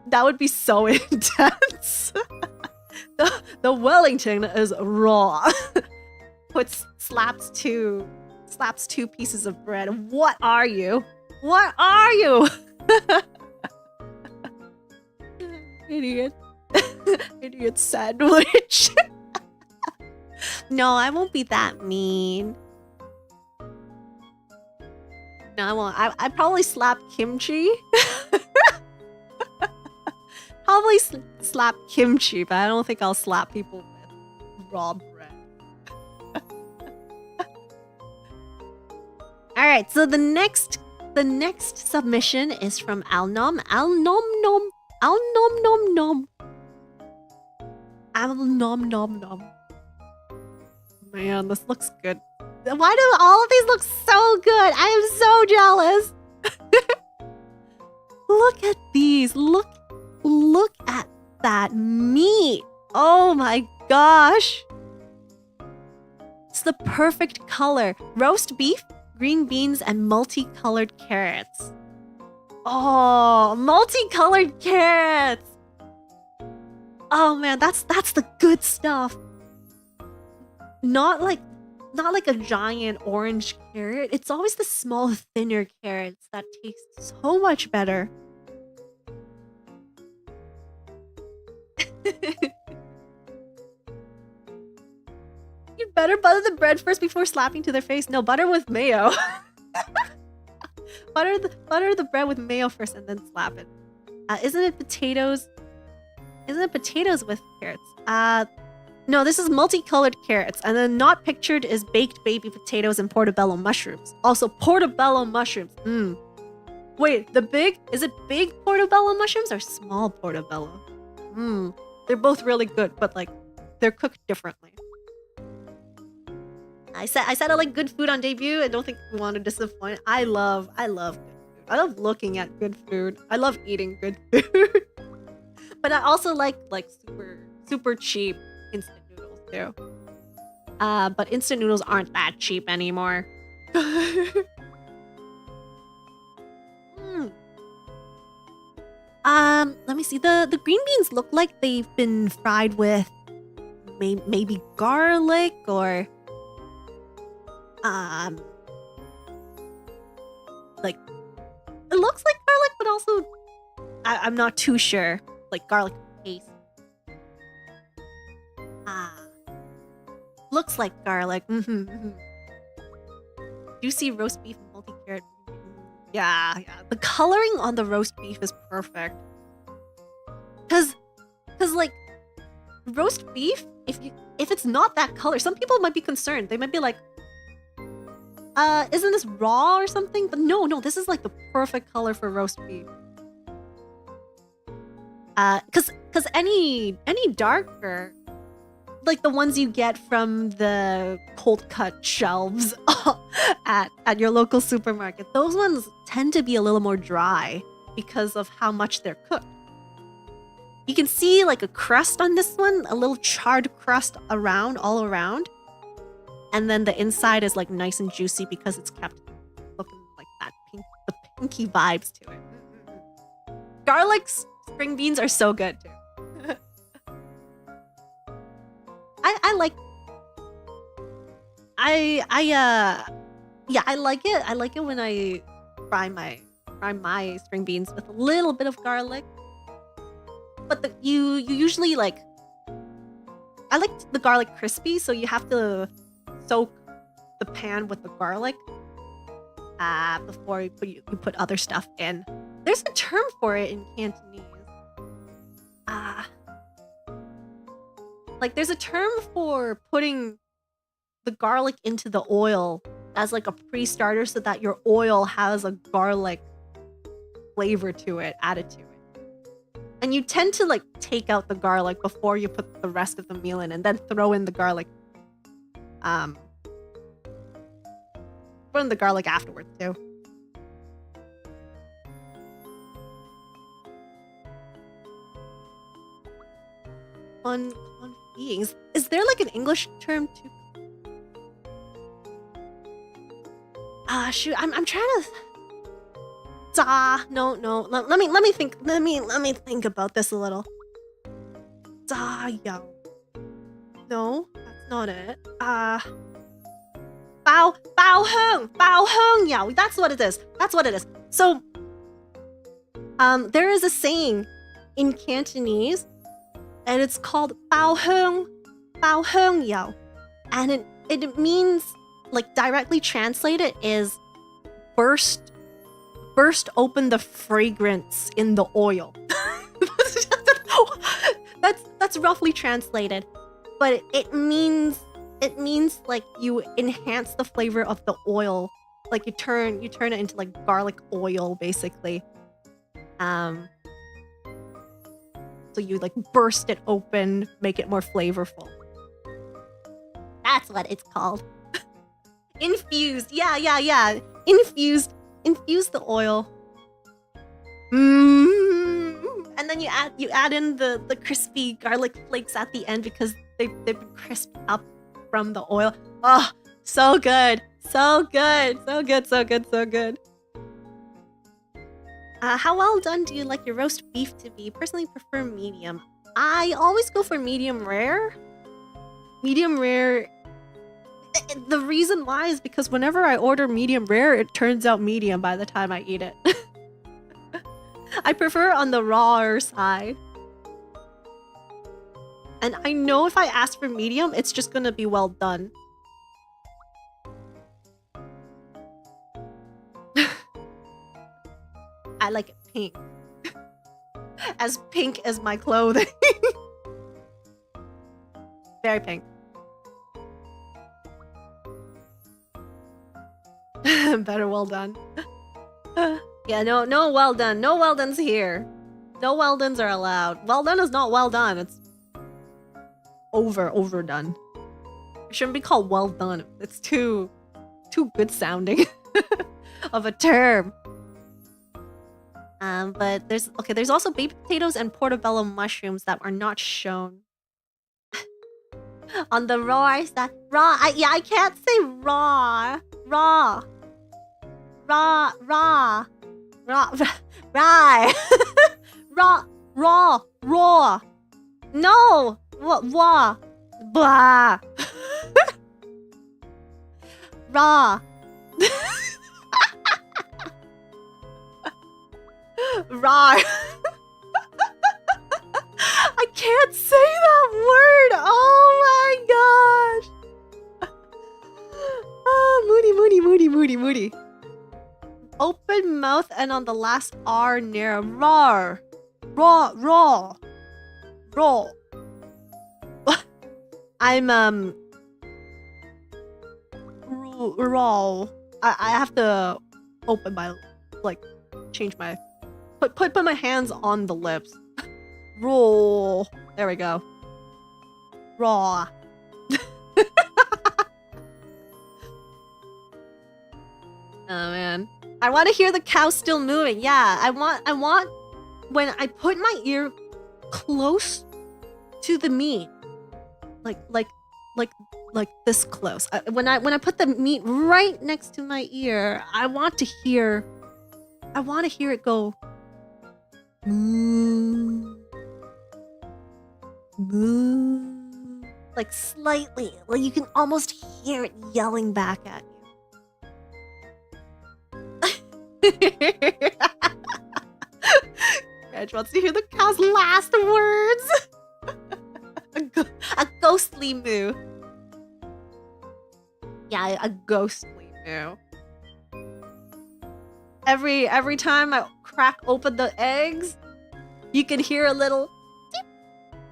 that would be so intense. The Wellington is raw. Slaps two pieces of bread. What are you? What are you? Idiot. Idiot sandwich. No, I won't be that mean. No, I won't. I'd probably slap kimchi. Probably slap kimchi, but I don't think I'll slap people with raw bread. Alright, so the next submission is from Alnom. Alnom nom. Alnom nom nom. Alnom nom nom. Man, this looks good. Why do all of these look so good? I am so jealous. Look at these. Look at that meat. Oh my gosh. It's the perfect color. Roast beef, green beans, and multicolored carrots. Oh, multicolored carrots. Oh man, that's the good stuff. Not like a giant orange carrot. It's always the small, thinner carrots that taste so much better. You'd better butter the bread first before slapping to their face. No, butter with mayo. butter the bread with mayo first and then slap it. Isn't it potatoes? Isn't it potatoes with carrots? No, this is multicolored carrots, and then not pictured is baked baby potatoes and portobello mushrooms. Also, portobello mushrooms. Wait, is it big portobello mushrooms or small portobello? They're both really good, but like, they're cooked differently. I said I like good food on debut. I don't think we want to disappoint. I love good food. I love looking at good food. I love eating good food. But I also like super cheap instant noodles too. But instant noodles aren't that cheap anymore. Let me see. The green beans look like they've been fried with maybe garlic or like it looks like garlic, but also I'm not too sure. Like garlic paste. Looks like garlic. Juicy roast beef, multi-carrot. Yeah. The coloring on the roast beef is perfect. Cause like roast beef, if it's not that color, some people might be concerned. They might be like, isn't this raw or something? But no, this is like the perfect color for roast beef. Cause any darker, like the ones you get from the cold cut shelves at your local supermarket, those ones tend to be a little more dry because of how much they're cooked. You can see like a crust on this one, a little charred crust all around. And then the inside is like nice and juicy because it's kept looking like that the pinky vibes to it. Garlic string beans are so good too. I like it. I like it when I fry my string beans with a little bit of garlic. But you usually like, I like the garlic crispy, so you have to soak the pan with the garlic before you put other stuff in. There's a term for it in Cantonese. Like there's a term for putting the garlic into the oil as like a pre-starter so that your oil has a garlic flavor to it, added to it. And you tend to like take out the garlic before you put the rest of the meal in and then throw in the garlic. Throw in the garlic afterwards too. Fun beings. Is there like an English term too? Shoot, I'm trying to. No. Let me think. Let me think about this a little. Yao. No, that's not it. Bao hung yao. That's what it is. So, there is a saying in Cantonese, and it's called bao hung yao, and it means, like directly translated, is burst open the fragrance in the oil. That's roughly translated, but it means like you enhance the flavor of the oil, like you turn it into like garlic oil basically. So you like burst it open, make it more flavorful. That's what it's called. Infused, yeah. Infuse the oil. And then you add in the crispy garlic flakes at the end because they've been crisped up from the oil. Oh, so good. How well done do you like your roast beef to be? Personally prefer medium. I always go for medium rare. The reason why is because whenever I order medium rare, it turns out medium by the time I eat it. I prefer on the rawer side. And I know if I ask for medium, it's just gonna be well done. I like it pink. As pink as my clothing. Very pink. Better well done. Yeah, no well done. No well done's here. No well dones are allowed. Well done is not well done. It's overdone. It shouldn't be called well done. It's too good sounding of a term. But there's also baked potatoes and portobello mushrooms that are not shown. On the raw side, I can't say raw. Raw. No, blah. Raw. Raw. moody, moody. Open mouth and on the last R near rar. Raw, raw. Raw. I'm raw. I have to open my, like, change my, put my hands on the lips. Raw. There we go. Raw. Oh man, I want to hear the cow still moving. Yeah, I want when I put my ear close to the meat, like this close. When I put the meat right next to my ear, I want to hear it go moo, moo, like slightly, like you can almost hear it yelling back at you. Reg wants to hear the cow's last words. a ghostly moo. Yeah, a ghostly moo. Every time I crack open the eggs, you can hear a little tip,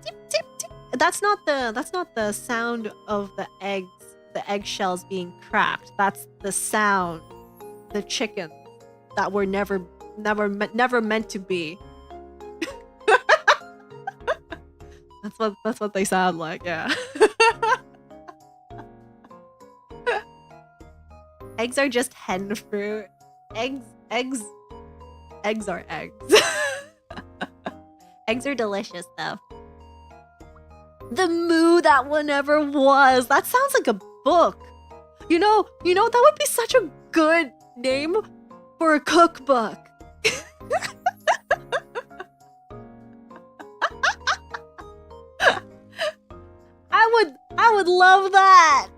tip, tip, tip. That's not the sound of the eggs, the eggshells being cracked. That's the sound, the chickens that were never meant to be. That's what they sound like, yeah. Eggs are just hen fruit. Eggs are eggs. Eggs are delicious though. The moo that one ever was. That sounds like a book. You know that would be such a good name for a cookbook. I would love that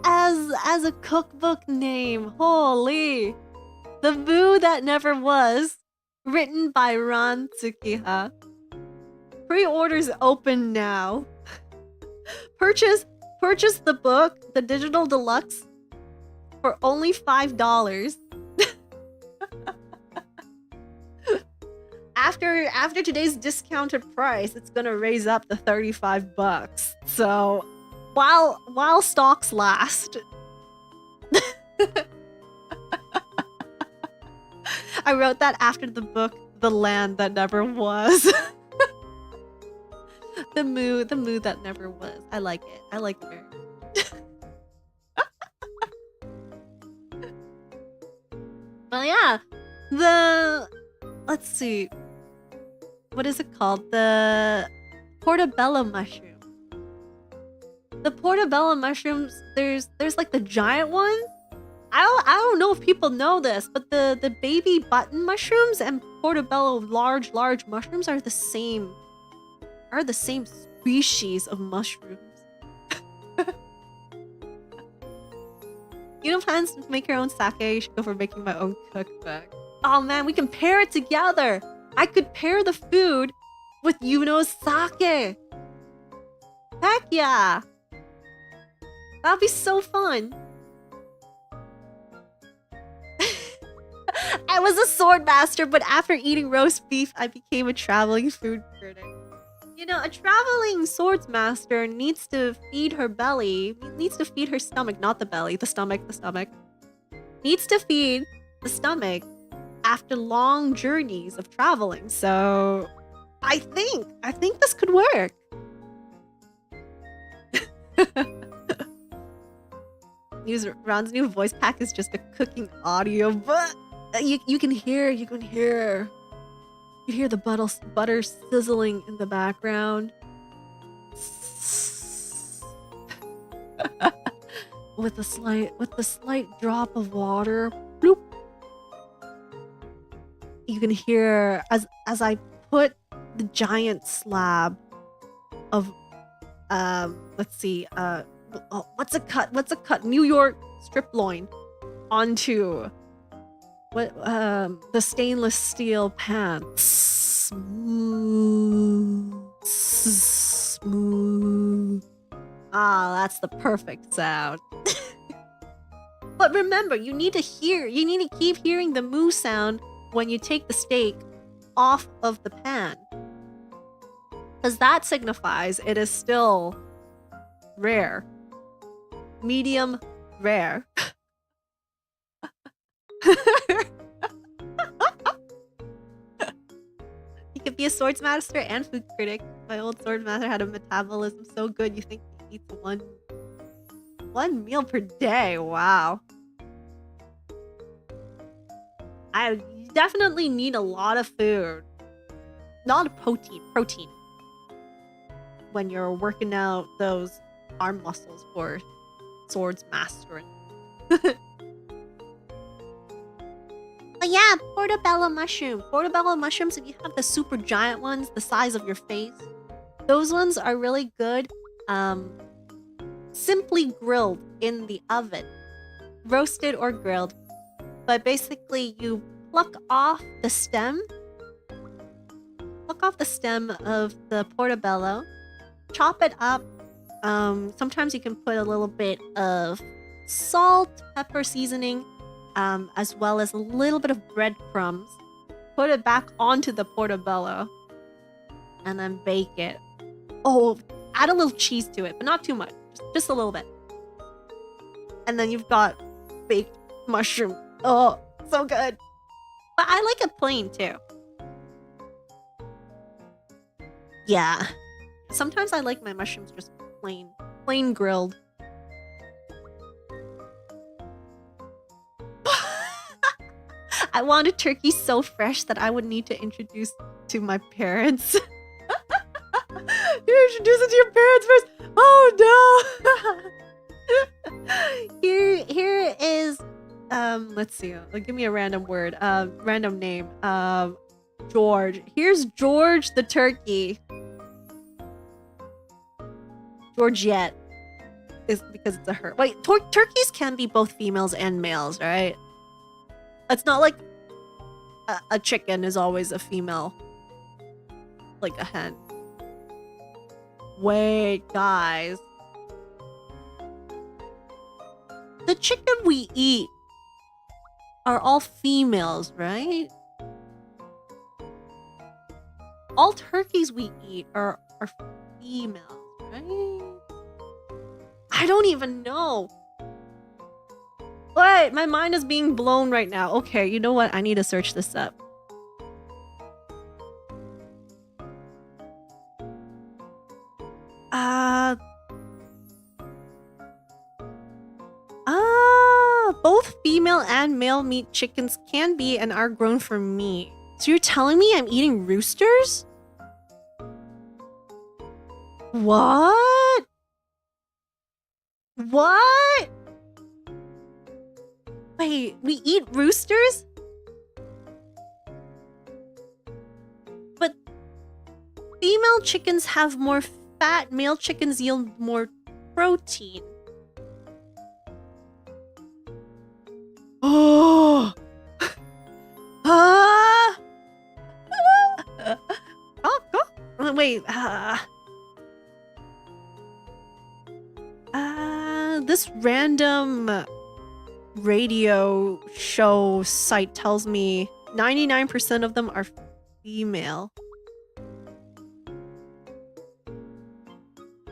as a cookbook name. Holy, the moo that never was, written by Tsukiha. Pre-orders open now. Purchase the book, the digital deluxe, for only $5. After today's discounted price, it's gonna raise up to $35. So while stocks last. I wrote that after the book The Land That Never Was. The moo that never was. I like it. I like it. Well, yeah. Let's see. What is it called? The portobello mushroom. The portobello mushrooms, there's like the giant ones. I don't know if people know this, but the baby button mushrooms and portobello large mushrooms are the same species of mushrooms. You know, plans to make your own sake? You should go for making my own cookbook. Oh man, we can pair it together. I could pair the food with Yuno's sake. Heck yeah. That'd be so fun. I was a sword master, but after eating roast beef, I became a traveling food critic. You know, a traveling swords master needs to feed her belly, needs to feed her stomach, not the belly, the stomach. Needs to feed the stomach after long journeys of traveling. So I think this could work. Ron's new voice pack is just a cooking audio, but you can hear the butter sizzling in the background. with the slight drop of water. Bloop. You can hear as I put the giant slab of let's see, what's a cut? New York strip loin onto the stainless steel pan. Smooth. Ah, that's the perfect sound. But remember, you need to keep hearing the moo sound when you take the steak off of the pan. Because that signifies it is still rare. Medium rare. You could be a swordsmaster and food critic. My old swordsmaster had a metabolism so good you think he eats one meal per day. Wow. I definitely need a lot of food. Not protein. When you're working out those arm muscles for swords mastering. But yeah, portobello mushroom. Portobello mushrooms, if you have the super giant ones, the size of your face, those ones are really good. Simply grilled in the oven. Roasted or grilled. But basically, you pluck off the stem. Pluck off the stem of the portobello. Chop it up. Sometimes you can put a little bit of salt, pepper seasoning, as well as a little bit of breadcrumbs. Put it back onto the portobello. And then bake it. Oh, add a little cheese to it, but not too much. Just a little bit. And then you've got baked mushroom. Oh, so good. But I like it plain too. Yeah. Sometimes I like my mushrooms just plain grilled. I wanted turkey so fresh that I would need to introduce to my parents. You introduce it to your parents first. Oh no. Here is let's see. Give me a random word. Random name. George. Here's George the turkey. Georgette is because it's a her. Wait, turkeys can be both females and males, right? It's not like a chicken is always a female, like a hen. Wait, guys. The chicken we eat are all females, right? All turkeys we eat are females, right? I don't even know. What? My mind is being blown right now. Okay, you know what? I need to search this up. Both female and male meat chickens can be and are grown for meat. So you're telling me I'm eating roosters? What? What? Wait, we eat roosters? But female chickens have more fat, male chickens yield more protein. Oh! Wait, this random radio show site tells me 99% of them are female.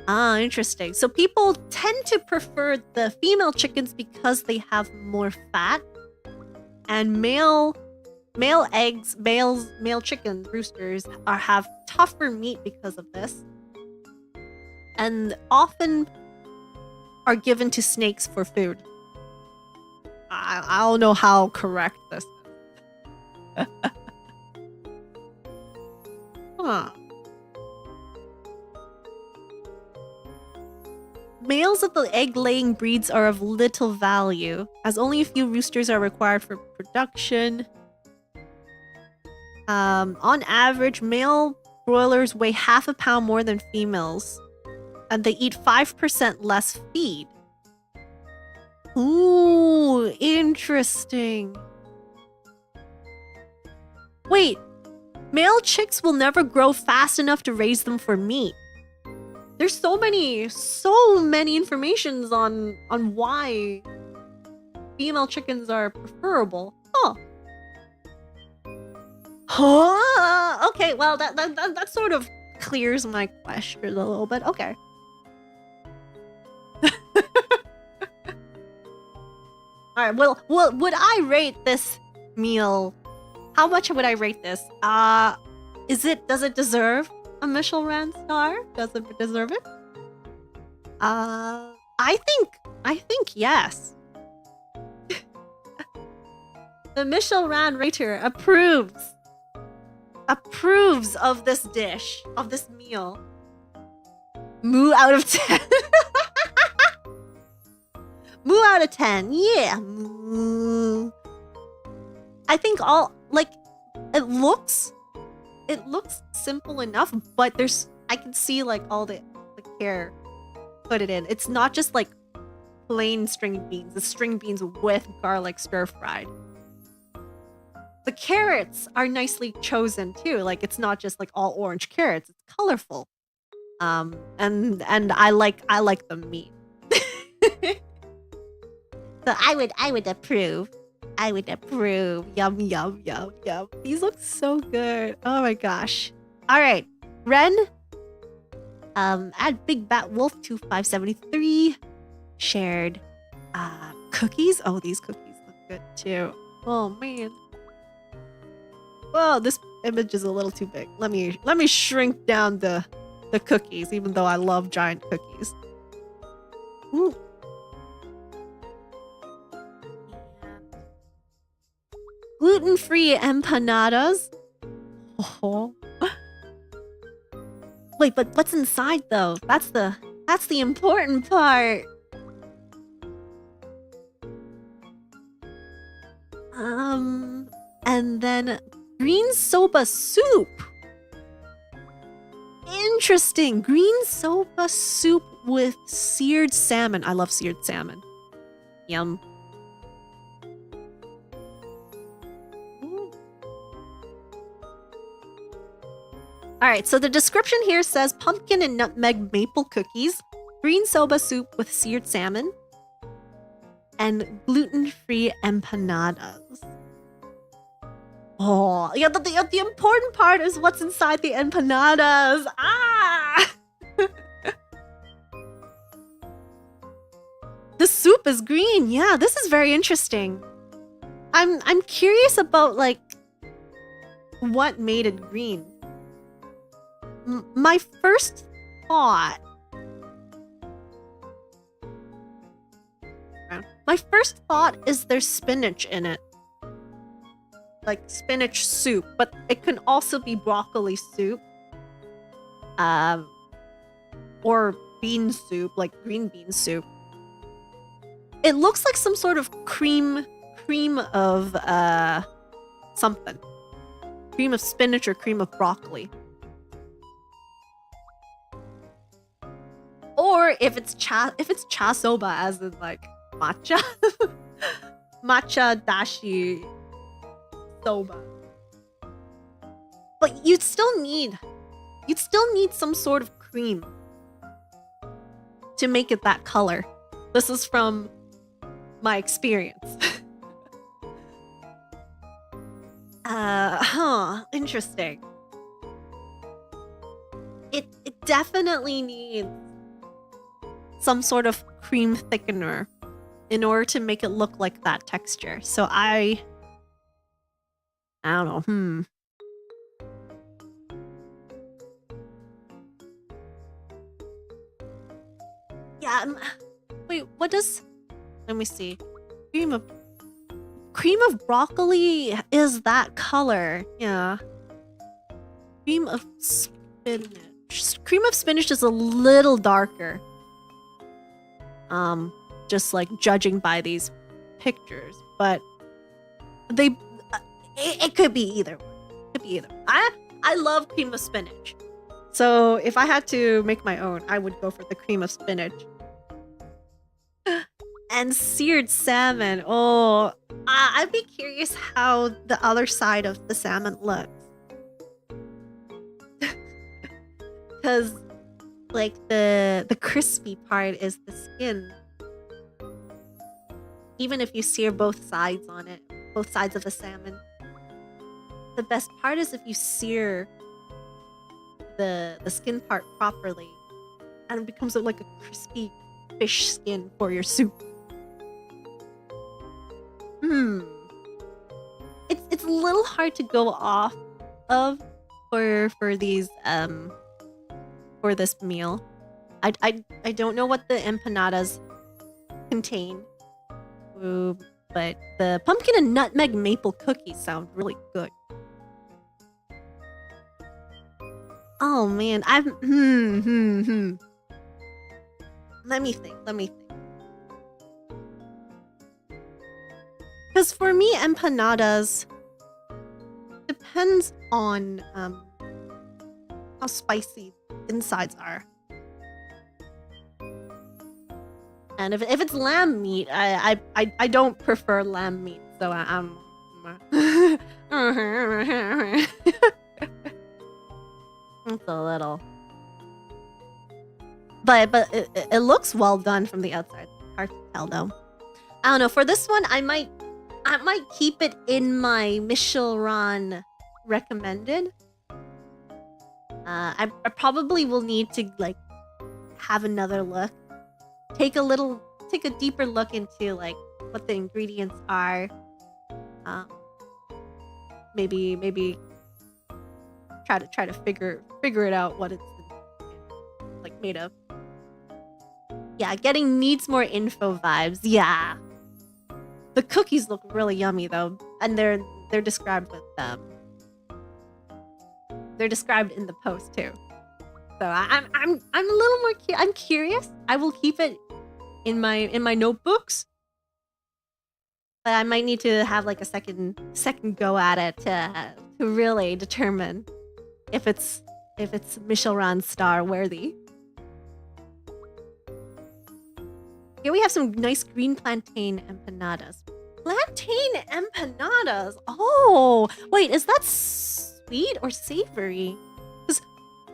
Ah, interesting. So people tend to prefer the female chickens because they have more fat, and male chickens, roosters, have tougher meat because of this, and often are given to snakes for food. I don't know how correct this is. Huh. Males of the egg-laying breeds are of little value, as only a few roosters are required for production. On average, male broilers weigh half a pound more than females, and they eat 5% less feed. Ooh, interesting. Wait, male chicks will never grow fast enough to raise them for meat. There's so many informations on why female chickens are preferable. Oh. Huh. Okay, well, that sort of clears my question a little bit. Okay. Alright, well, would I rate this meal? How much would I rate this? Does it deserve a MichelRAN star? Does it deserve it? I think yes. The MichelRAN rater approves of this dish, of this meal. Moo out of 10. Moo out of 10. Yeah. Moo. I think it looks simple enough, but I can see like all the care put it in. It's not just like plain string beans. It's string beans with garlic stir fried. The carrots are nicely chosen too. Like it's not just like all orange carrots. It's colorful. And I like the meat. So I would approve. I would approve. Yum, yum, yum, yum. These look so good. Oh my gosh. All right. Ren. At Big Bat Wolf 2573 shared cookies. Oh, these cookies look good too. Oh man. Whoa, this image is a little too big. Let me shrink down the cookies, even though I love giant cookies. Ooh. Gluten-free empanadas. Oh. Wait, but what's inside though? That's the important part. And then green soba soup. Interesting. Green soba soup with seared salmon. I love seared salmon. Yum. Alright, so the description here says pumpkin and nutmeg maple cookies, green soba soup with seared salmon, and gluten-free empanadas. Oh, yeah, the important part is what's inside the empanadas. Ah! The soup is green. Yeah, this is very interesting. I'm curious about like what made it green. My first thought is there's spinach in it. Like spinach soup, but it can also be broccoli soup. Or bean soup, like green bean soup. It looks like some sort of cream of something. Cream of spinach or cream of broccoli. Or if it's cha soba, as in like matcha, matcha dashi soba. But you'd still need some sort of cream to make it that color. This is from my experience. Interesting. It definitely needs some sort of cream thickener in order to make it look like that texture. So I don't know. Yeah. Wait, what does... Let me see. Cream of broccoli is that color. Yeah. Cream of spinach. Cream of spinach is a little darker. Just like judging by these pictures, but it could be either one. It could be either. I love cream of spinach. So if I had to make my own, I would go for the cream of spinach. And seared salmon. Oh, I'd be curious how the other side of the salmon looks. Because like the crispy part is the skin. even if you sear both sides on it, both sides of the salmon. The best part is if you sear the skin part properly, and it becomes like a crispy fish skin for your soup. It's a little hard to go off of for these for this meal. I don't know what the empanadas contain, but the pumpkin and nutmeg maple cookies sound really good. Oh man, Let me think. Because for me, empanadas depends on how spicy insides are. And if it's lamb meat, I don't prefer lamb meat, so I'm it's a little, but it looks well done from the outside. Hard to tell though. I don't know. For this one, I might keep it in my MichelRAN recommended. I probably will need to like have another look. Take a deeper look into like what the ingredients are. Maybe try to figure it out what it's like made of. Yeah, needs more info vibes. Yeah. The cookies look really yummy though, and they're described with they're described in the post too. So I'm a little more I'm curious. I will keep it in my notebooks, but I might need to have like a second go at it to really determine if it's MichelRAN star worthy. Here we have some nice green plantain empanadas. Plantain empanadas. Oh, wait, is that sweet or savory? Because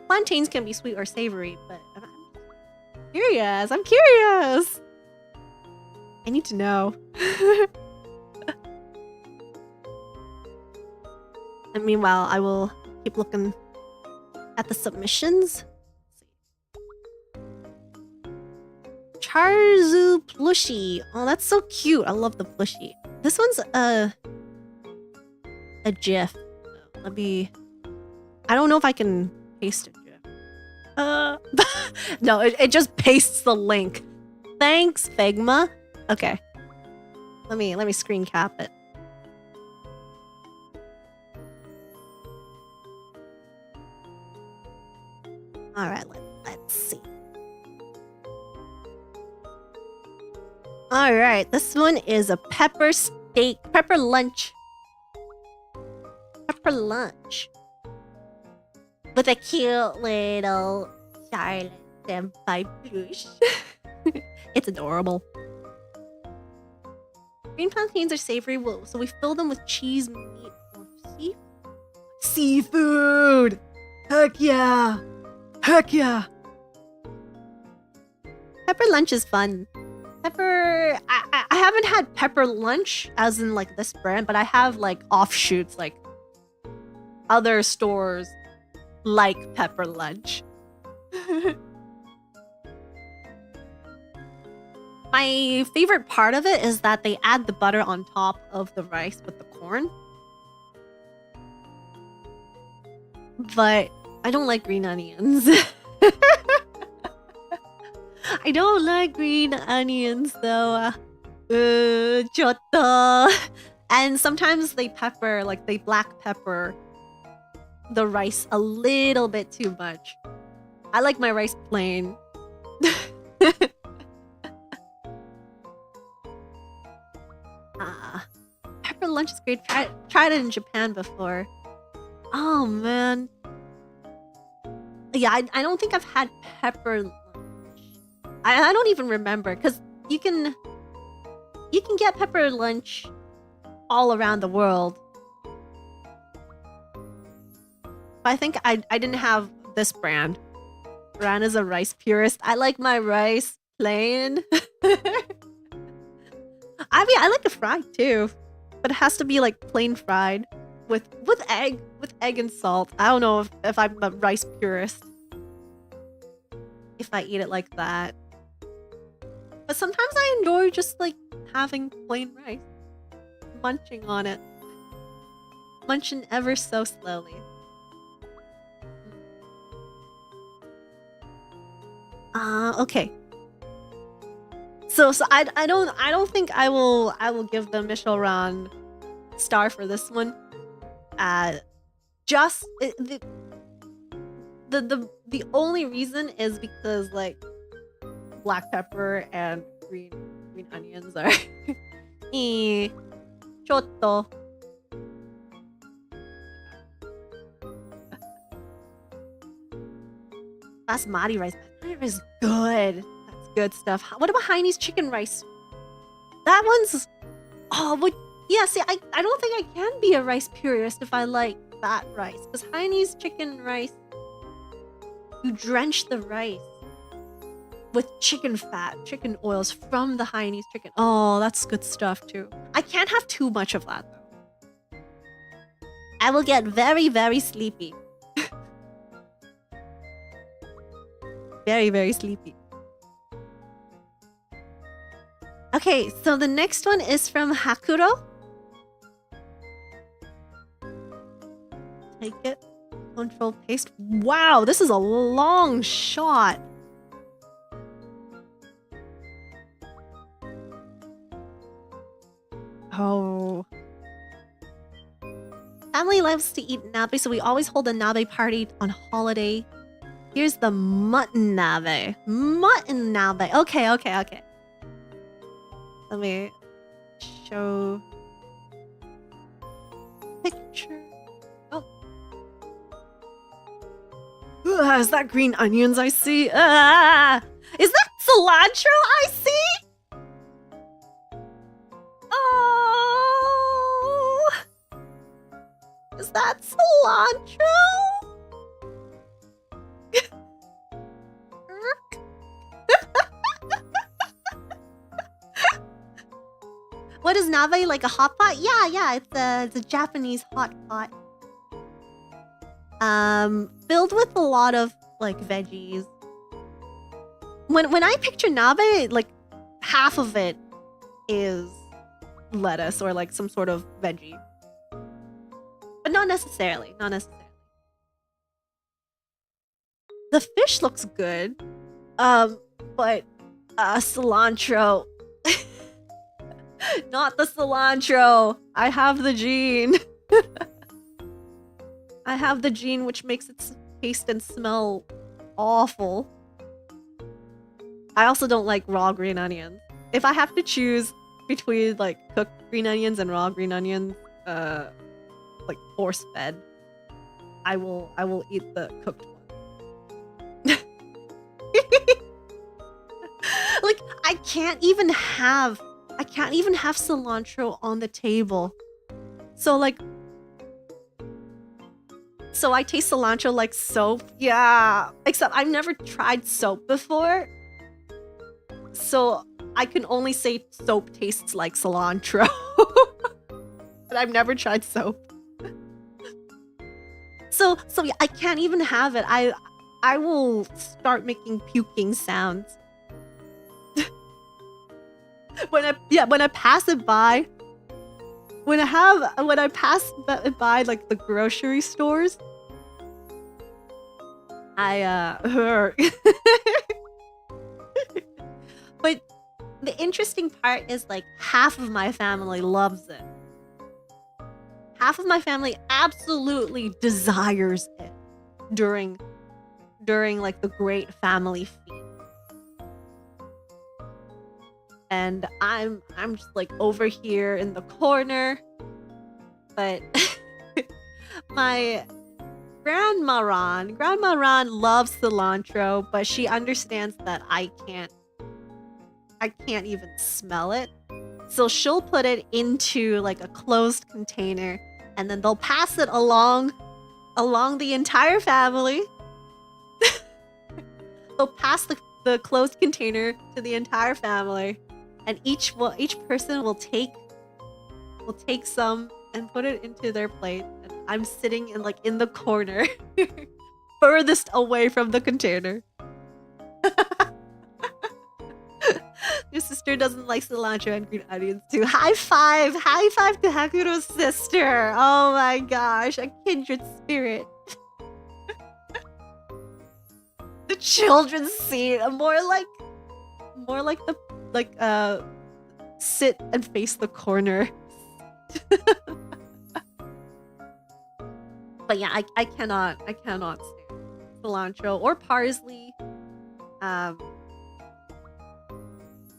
plantains can be sweet or savory, but I'm curious. I need to know. And meanwhile, I will keep looking at the submissions. Charzu plushie. Oh, that's so cute. I love the plushie. This one's a GIF. Let me. I don't know if I can paste a GIF. No, it just pastes the link. Thanks, Figma. Okay. Let me screen cap it. All right, let's see. All right, this one is a pepper lunch with a cute little Charlotte Senpai plush. It's adorable. Green plantains are savory, so we fill them with cheese, meat, or seafood. Heck yeah! Heck yeah! Pepper lunch is fun. Pepper, I haven't had pepper lunch as in like this brand, but I have like offshoots, like other stores like pepper lunch. My favorite part of it is that they add the butter on top of the rice with the corn. But I don't like green onions. I don't like green onions though. Chotto. And sometimes they black pepper the rice a little bit too much. I like my rice plain. Pepper lunch is great. Tried it in Japan before. Oh man. Yeah, I don't think I've had pepper lunch. I don't even remember, because you can get pepper lunch all around the world. But I think I didn't have this brand. Ran is a rice purist. I like my rice plain. I mean, I like it fried too, but it has to be like plain fried with egg and salt. I don't know if I'm a rice purist if I eat it like that. But sometimes I enjoy just like having plain rice, munching on it, munching ever so slowly. Okay. So I don't think I will give the MichelRAN star for this one. Just the only reason is because like black pepper and green onions are chotto. Basmati rice. Basmati rice is good. That's good stuff. What about Heine's chicken rice? That one's... Oh, but yeah, see, I don't think I can be a rice purist if I like that rice. Because Heine's chicken rice, you drench the rice with chicken fat, chicken oils from the Heine's chicken. Oh, that's good stuff too. I can't have too much of that though. I will get very, very sleepy. Very, very sleepy. Okay, so the next one is from Hakuro. Take it. Control paste. Wow, this is a long shot. Oh. Family loves to eat nabe, so we always hold a nabe party on holiday. Here's the mutton nabe. Mutton nabe. Okay. Let me show picture. Oh. Is that green onions I see? Is that cilantro I see? Oh. Is that cilantro? What is nabe, like a hot pot? Yeah, it's a Japanese hot pot. Filled with a lot of like veggies. When I picture nabe, like half of it is lettuce or like some sort of veggie. But not necessarily. The fish looks good. But cilantro. Not the cilantro. I have the gene. I have the gene which makes it taste and smell awful. I also don't like raw green onions. If I have to choose between like cooked green onions and raw green onions, like force fed, I will eat the cooked one. Like I can't even have cilantro on the table. So I taste cilantro like soap. Yeah. Except I've never tried soap before. So I can only say soap tastes like cilantro. But I've never tried soap. So yeah, I can't even have it. I will start making puking sounds. When I pass it by, when I pass it by like the grocery stores, But the interesting part is like half of my family loves it. Half of my family absolutely desires it during like the great family feast. And I'm just like over here in the corner. But my Grandma Ron loves cilantro, but she understands that I can't even smell it. So she'll put it into like a closed container and then they'll pass it along the entire family. They'll pass the closed container to the entire family. and each person will take some and put it into their plate, and I'm sitting in like in the corner furthest away from the container. Your sister doesn't like cilantro and green onions too. High five to Hakuro's sister. Oh my gosh, a kindred spirit. The children's scene, more like the sit and face the corner. But yeah, I cannot stand cilantro or parsley.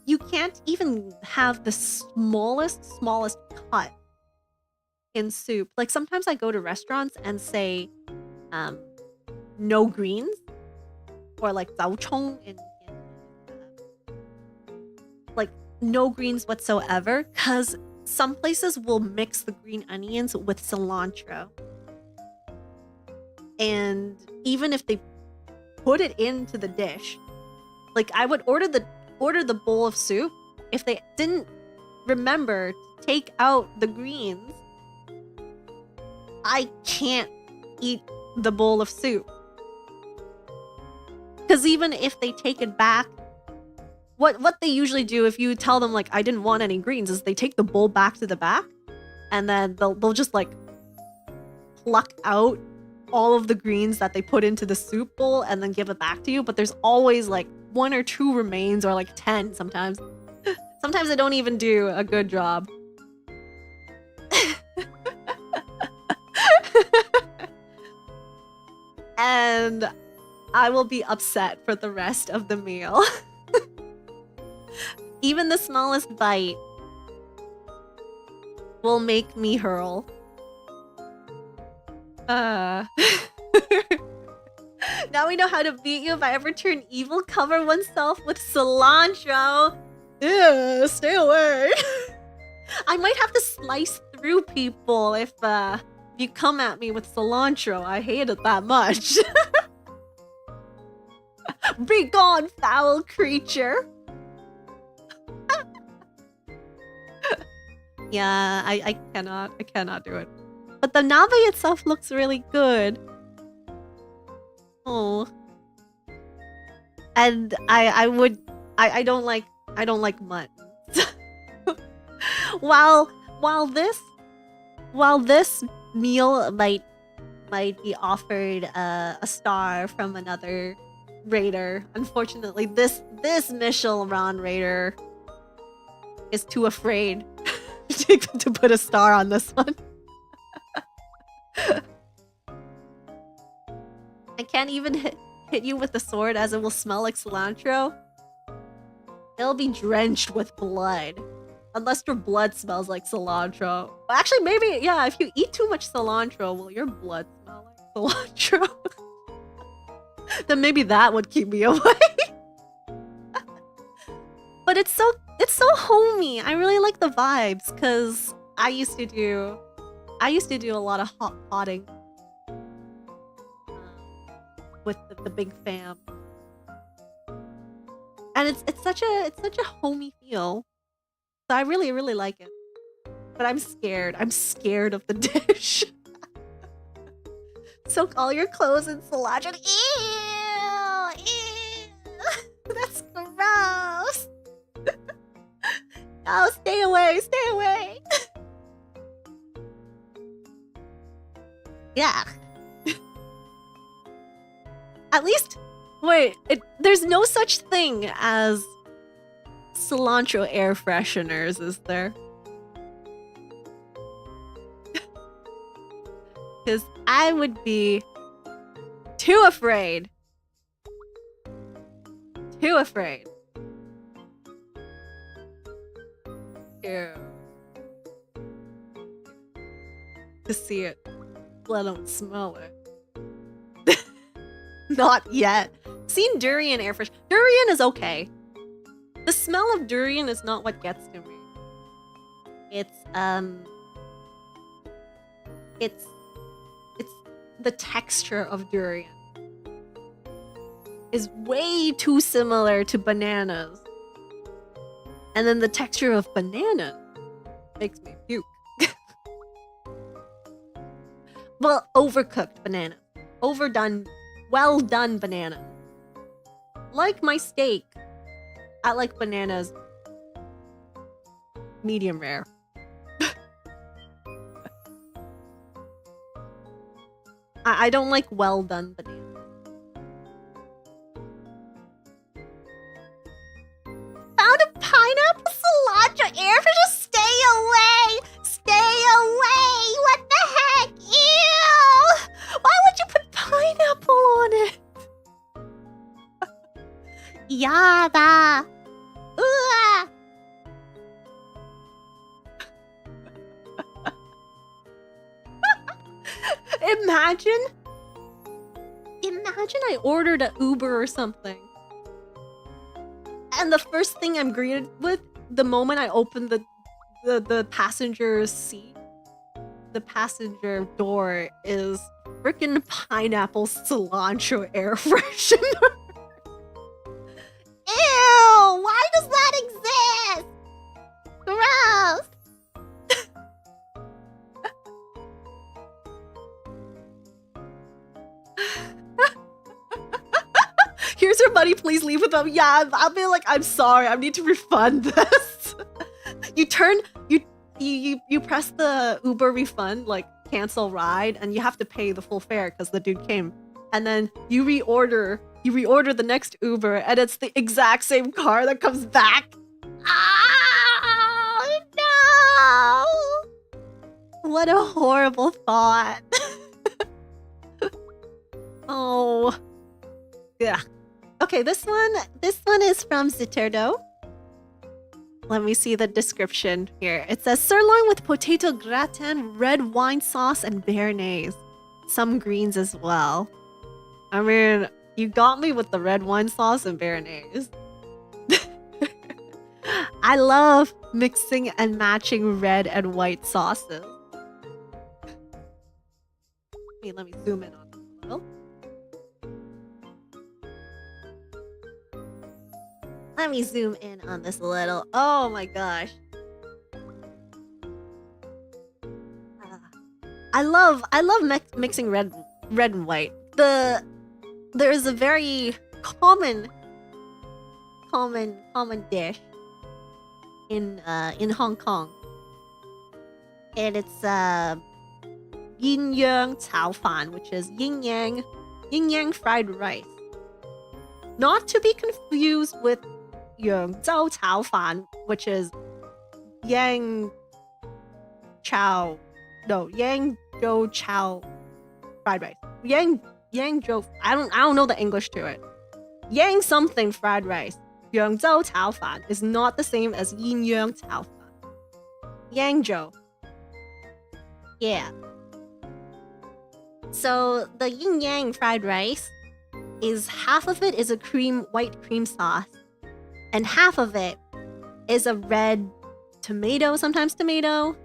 You can't even have the smallest cut in soup. Like sometimes I go to restaurants and say no greens, or like zaochong in like no greens whatsoever, because some places will mix the green onions with cilantro. And even if they put it into the dish, like I would order the bowl of soup. If they didn't remember to take out the greens, I can't eat the bowl of soup. Because even if they take it back, what they usually do if you tell them like I didn't want any greens is they take the bowl back to the back, and then they'll just like pluck out all of the greens that they put into the soup bowl and then give it back to you. But there's always like 1 or 2 remains, or like 10 sometimes. Sometimes they don't even do a good job. And I will be upset for the rest of the meal. Even the smallest bite will make me hurl. Now we know how to beat you. If I ever turn evil, cover oneself with cilantro. Yeah, stay away. I might have to slice through people if you come at me with cilantro. I hate it that much. Be gone, foul creature. Yeah, I cannot do it. But the nabe itself looks really good. Oh. And I don't like mutton. while this meal might be offered a star from another raider, unfortunately this MichelRAN raider is too afraid to put a star on this one. I can't even hit you with the sword, as it will smell like cilantro. It'll be drenched with blood. Unless your blood smells like cilantro. Actually, maybe, yeah, if you eat too much cilantro, will your blood smell like cilantro? Then maybe that would keep me away. But it's so homey. I really like the vibes, because I used to do a lot of hot potting with the big fam, and it's such a homey feel. So I really like it. But I'm scared. I'm scared of the dish. Soak all your clothes in cilantro. Ew! Ew! That's gross. Oh, stay away! Stay away! Yeah. At least, wait, there's no such thing as cilantro air fresheners, is there? Because I would be too afraid. Too afraid. Ew. To see it, let alone smell it. Not yet. Seen durian air fresh. Durian is okay. The smell of durian is not what gets to me. It's the texture of durian is way too similar to bananas. And then the texture of banana makes me puke. Well, overcooked banana. Overdone, well done banana. Like my steak, I like bananas medium rare. I don't like well done bananas. Found a pineapple cilantro airfish. Stay away! Stay away! What the heck? Ew! Why would you put pineapple on it? Yada! Imagine I ordered an Uber or something. And the first thing I'm greeted with the moment I open the passenger seat, the passenger door, is freaking pineapple cilantro air freshener. Ew! Why does that exist? Gross! Here's your money, please leave with them. Yeah, I'll be like, I'm sorry, I need to refund this. You press the Uber refund, like cancel ride, and you have to pay the full fare because the dude came. And then you reorder the next Uber, and it's the exact same car that comes back. Oh no! What a horrible thought. Oh. Yeah. Okay, this one is from Ziterdo. Let me see the description here. It says sirloin with potato gratin, red wine sauce, and béarnaise. Some greens as well. I mean, you got me with the red wine sauce and béarnaise. I love mixing and matching red and white sauces. Let me zoom in on it a little. Let me zoom in on this a little. Oh my gosh. I love mixing red and white. There's a very common dish in Hong Kong. And it's yin yang cao fan, which is yin yang fried rice. Not to be confused with yang zhao cao fan, which is yang zhou chow fried rice. Yang zhou, I don't know the English to it. Yang something fried rice, yang zhou cao fan, is not the same as yin yang cao fan. Yang zhou. Yeah. So the yin yang fried rice is half of it is a white cream sauce, and half of it is a red tomato, sometimes tomato.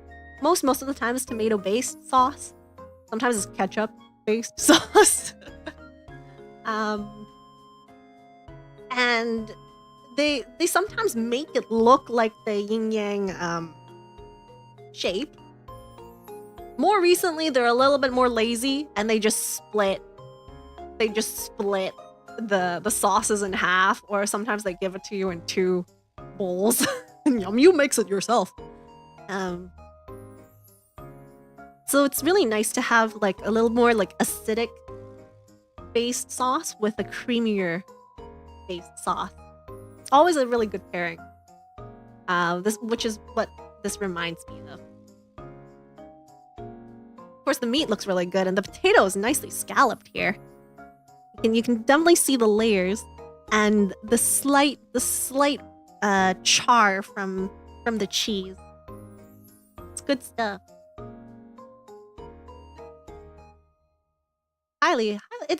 Most of the time it's tomato-based sauce. Sometimes it's ketchup-based sauce. And they sometimes make it look like the yin-yang shape. More recently, they're a little bit more lazy, and they just split the sauces in half, or sometimes they give it to you in 2 bowls. And you mix it yourself. So it's really nice to have like a little more like acidic based sauce with a creamier based sauce. It's always a really good pairing. Which is what this reminds me of. Of course, the meat looks really good, and the potato is nicely scalloped here. You can definitely see the layers and the slight char from the cheese. It's good stuff.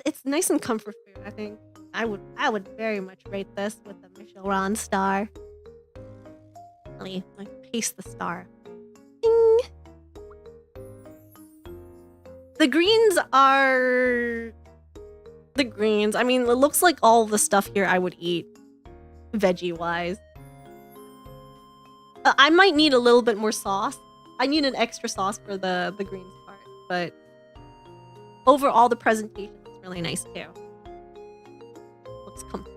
It's nice and comfort food. I think I would very much rate this with a MichelRAN star. Let me paste the star. Ding. The greens are the greens. I mean, it looks like all the stuff here I would eat veggie wise. I might need a little bit more sauce. I need an extra sauce for the greens part, but overall the presentation is really nice too. Looks comfy.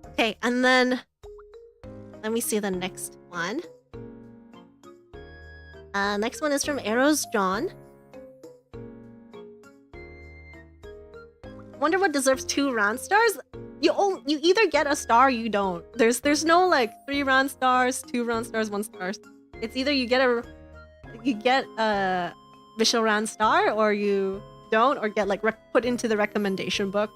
Okay, and then let me see the next one. Next one is from Arrows John. Wonder what deserves 2 round stars? You either get a star or you don't. There's no like 3 round stars, 2 round stars, 1 star. It's either you get a MichelRAN star or you don't, or get like put into the recommendation book.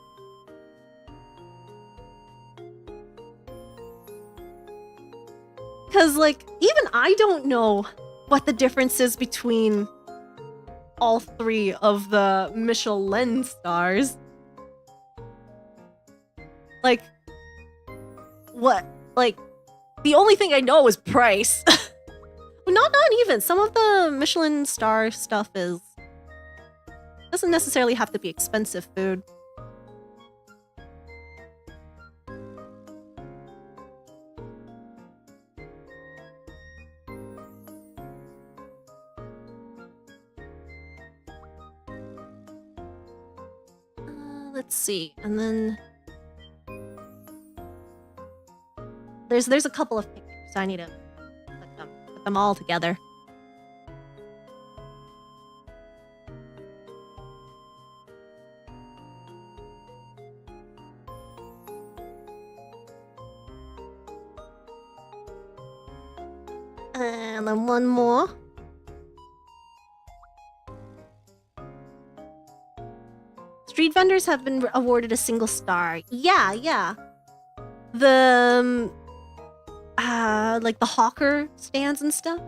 Cause like even I don't know what the difference is between all 3 of the Michelin stars. Like, what? Like, the only thing I know is price. not even. Some of the Michelin star stuff doesn't necessarily have to be expensive food. Let's see, and then there's a couple of pictures. So I need to put them all together. And then one more. Street vendors have been awarded a single star. Yeah. The like the hawker stands and stuff.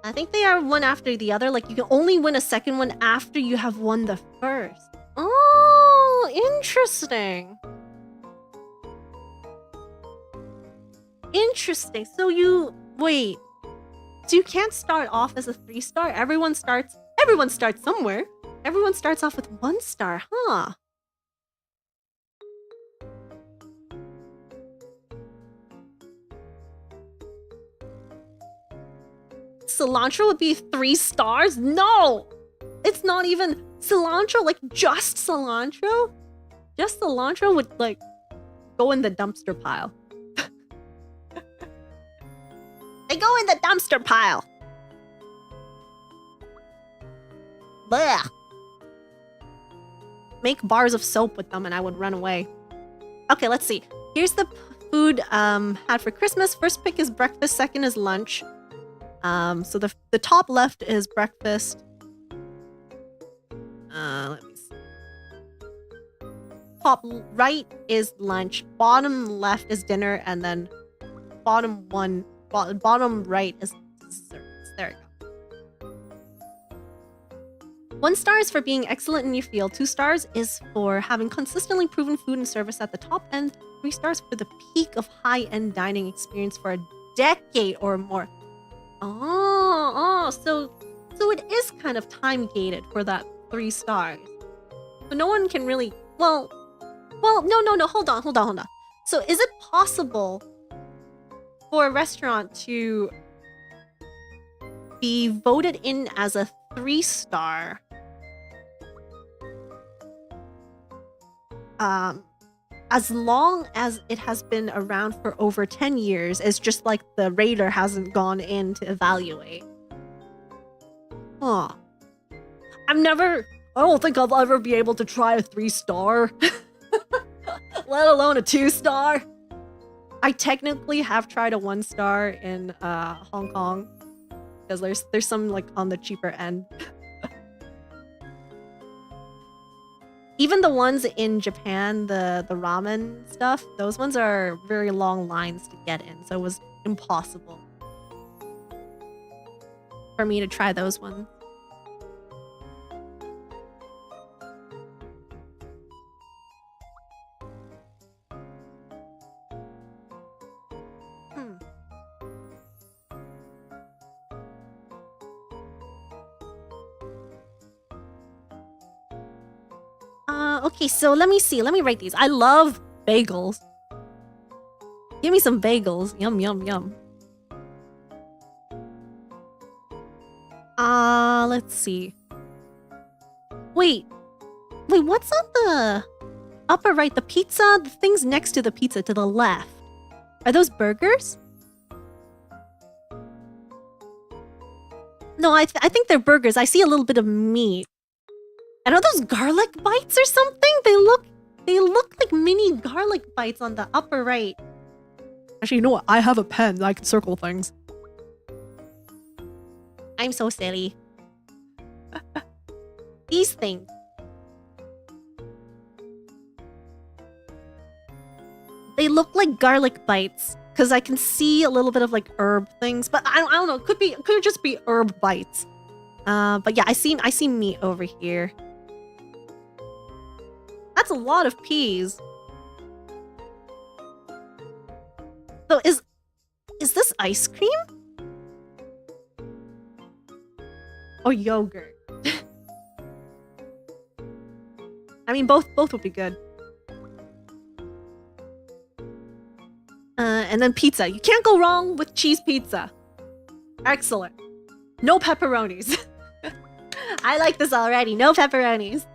I think they are one after the other. Like you can only win a second one after you have won the first. Oh, interesting. Interesting. So you wait. So you can't start off as a 3-star. Everyone starts somewhere. Everyone starts off with 1 star, huh? Cilantro would be 3 stars? No! It's not even cilantro, like just cilantro? Just cilantro would like go in the dumpster pile. They go in the dumpster pile. Blech. Make bars of soap with them and I would run away. Okay, let's see. Here's the food had for Christmas. First pick is breakfast, second is lunch. So the top left is breakfast. Let me see. Top right is lunch, bottom left is dinner, and then bottom right is desserts. There we go. 1 star is for being excellent in your field. 2 stars is for having consistently proven food and service at the top end. 3 stars for the peak of high-end dining experience for a decade or more. So it is kind of time gated for that 3 stars. So no one can really no, hold on. So is it possible for a restaurant to be voted in as a 3-star as long as it has been around for over 10 years? It's just like the rater hasn't gone in to evaluate. Huh. I don't think I'll ever be able to try a 3-star. Let alone a 2-star. I technically have tried a 1-star in Hong Kong. Because there's some like on the cheaper end. Even the ones in Japan, the ramen stuff, those ones are very long lines to get in. So it was impossible for me to try those ones. Okay, so let me see. Let me rate these. I love bagels. Give me some bagels. Yum, yum, yum. Let's see. Wait, what's on the upper right? The pizza? The things next to the pizza to the left. Are those burgers? No, I think they're burgers. I see a little bit of meat. And are those garlic bites or something? They look like mini garlic bites on the upper right. Actually, you know what? I have a pen. I can circle things. I'm so silly. These things. They look like garlic bites because I can see a little bit of like herb things, but I don't know. Could just be herb bites. But yeah, I see meat over here. That's a lot of peas. So is this ice cream? Or yogurt? I mean, both would be good. And then pizza. You can't go wrong with cheese pizza. Excellent. No pepperonis. I like this already. No pepperonis.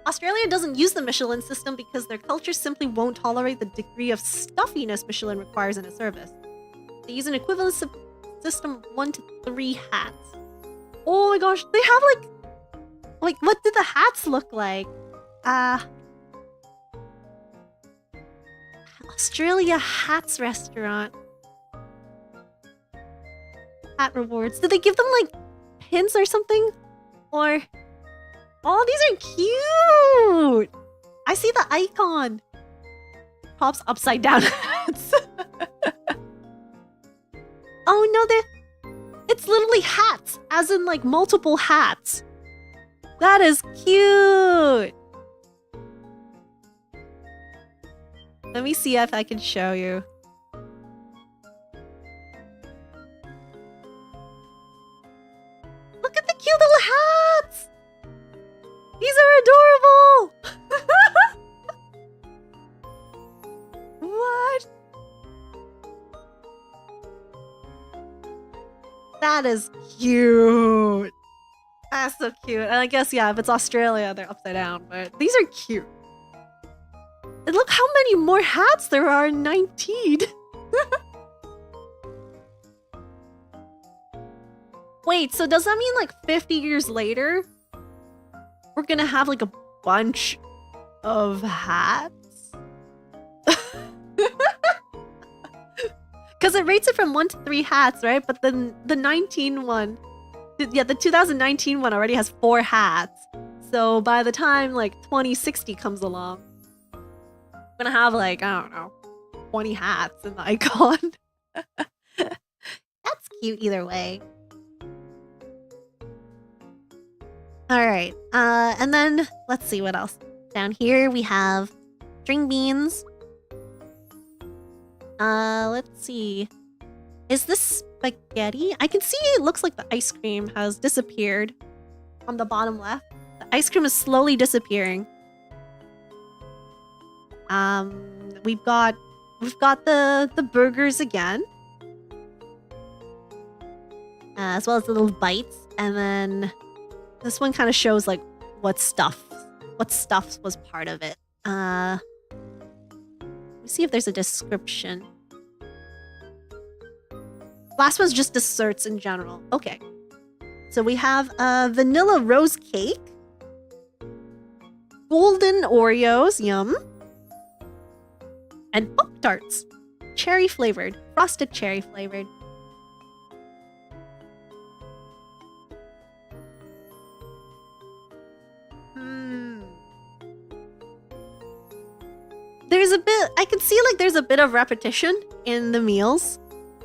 Australia doesn't use the Michelin system because their culture simply won't tolerate the degree of stuffiness Michelin requires in a service. They use an equivalent system of 1 to 3 hats. Oh my gosh, they have like what do the hats look like? Australia Hats Restaurant. Hat rewards. Did they give them like pins or something? Or oh, these are cute! I see the icon. Pops upside down hats. Oh no, it's literally hats, as in like multiple hats. That is cute. Let me see if I can show you. Look at the cute little hats! These are adorable! What? That is cute. That's so cute. And I guess, yeah, if it's Australia, they're upside down, but these are cute. And look how many more hats there are in 19. Wait, so does that mean like 50 years later, we're gonna have like a bunch of hats? Because it rates it from 1 to 3 hats, right? But then the 2019 one already has 4 hats. So by the time like 2060 comes along, we're gonna have like, I don't know, 20 hats in the icon. That's cute either way. Alright, and then let's see what else. Down here we have string beans. Let's see. Is this spaghetti? I can see it looks like the ice cream has disappeared on the bottom left. The ice cream is slowly disappearing. We've got the burgers again. As well as the little bites. And then this one kind of shows like what stuff was part of it. Let me see if there's a description. Last one's just desserts in general. Okay. So we have vanilla rose cake. Golden Oreos, yum. And Pop-Tarts. Cherry flavored. Frosted cherry flavored. There's a bit, I can see like there's a bit of repetition in the meals.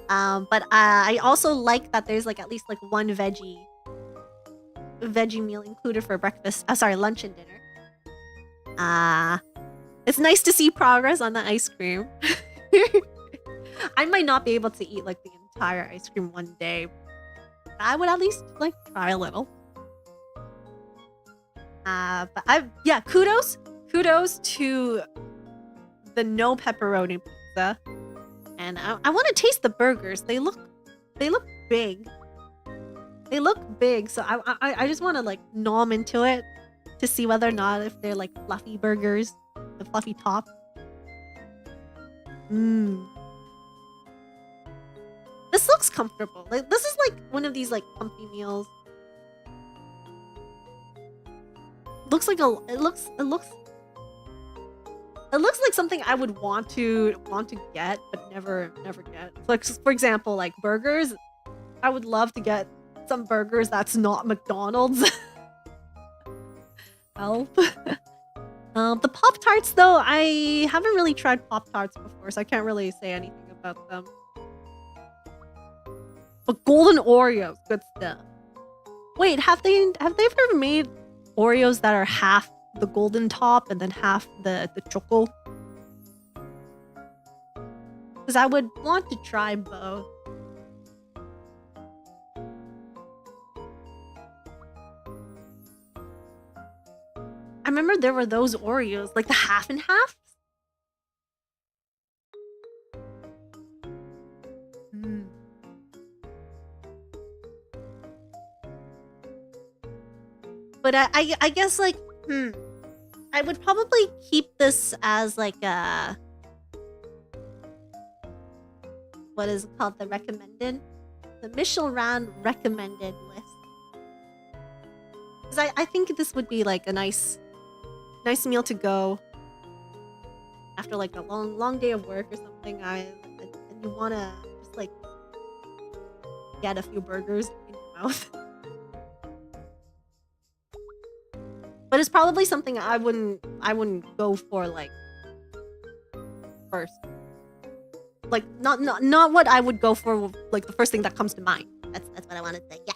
But I also like that there's like at least like one veggie meal included for breakfast. Sorry, lunch and dinner. It's nice to see progress on the ice cream. I might not be able to eat like the entire ice cream one day. I would at least like try a little. But kudos to the no pepperoni pizza. And I want to taste the burgers. They look big. They look big, so I just want to like nom into it to see whether or not if they're like fluffy burgers, the fluffy top. This looks comfortable. Like this is like one of these like comfy meals. Looks like it looks like something I would want to get but never get. Like for example, like burgers. I would love to get some burgers that's not McDonald's. Help. The Pop-Tarts though, I haven't really tried Pop-Tarts before, so I can't really say anything about them. But golden Oreos, good stuff. Wait, have they ever made Oreos that are half the golden top and then half the choco? Because I would want to try both. I remember there were those Oreos, like the half and half. But I guess like I would probably keep this as like a, what is it called, the MichelRAN recommended list. Because I think this would be like a nice meal to go after like a long day of work or something. And you wanna just like get a few burgers in your mouth. But it's probably something I wouldn't go for like first. Like not what I would go for like the first thing that comes to mind. That's what I want to say. Yeah.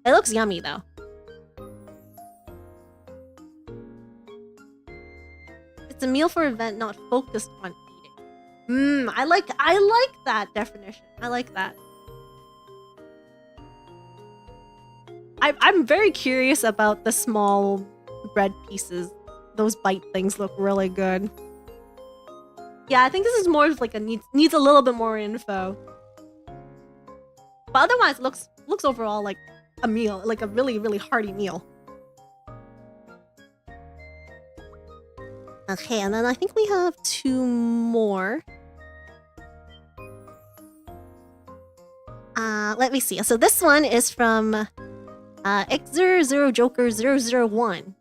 It looks yummy though. It's a meal for event, not focused on eating. I like that definition. I like that. I'm very curious about the small bread pieces. Those bite things look really good. Yeah, I think this is more of like a needs a little bit more info. But otherwise, looks overall like a meal, like a really hearty meal. Okay, and then I think we have two more. Let me see. So this one is from X00Joker001.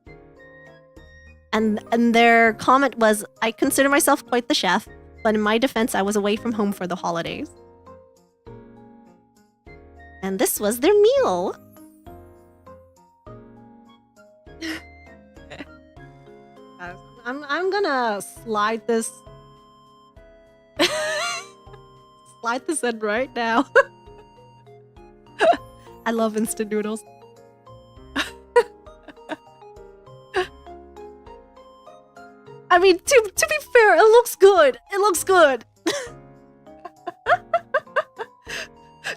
And their comment was, I consider myself quite the chef, but in my defense, I was away from home for the holidays. And this was their meal. I'm gonna slide this slide this in right now. I love instant noodles. I mean, to be fair, it looks good. It looks good.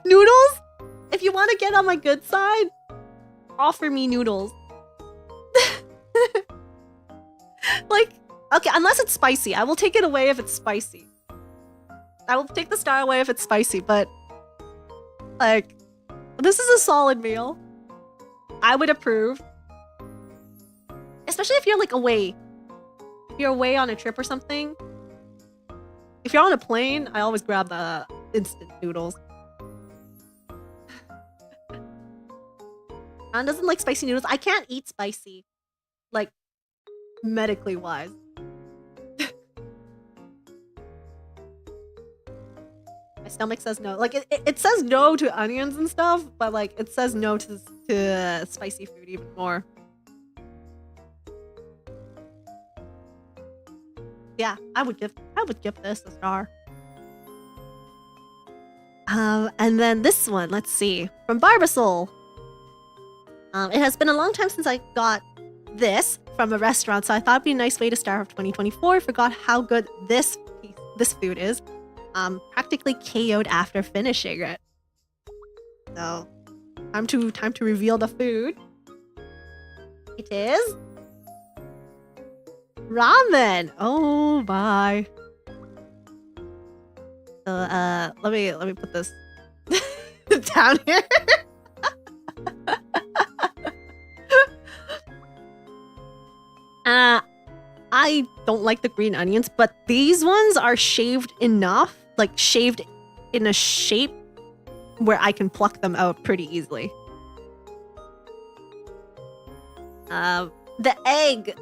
Noodles? If you want to get on my good side, offer me noodles. Like, okay, unless it's spicy. I will take it away if it's spicy. I will take the star away if it's spicy, but like, this is a solid meal. I would approve. Especially if you're like away. If you're away on a trip or something. If you're on a plane, I always grab the instant noodles. Ron doesn't like spicy noodles. I can't eat spicy. Like, medically wise. My stomach says no. Like, it says no to onions and stuff, but like, it says no to spicy food even more. Yeah, I would give this a star. And then this one, let's see, from Barbasol. It has been a long time since I got this from a restaurant, so I thought it'd be a nice way to start off 2024. Forgot how good this food is. Practically KO'd after finishing it. So, time to reveal the food. It is ramen. Oh my. So let me put this down here. I don't like the green onions, but these ones are shaved enough, like shaved in a shape where I can pluck them out pretty easily. The egg.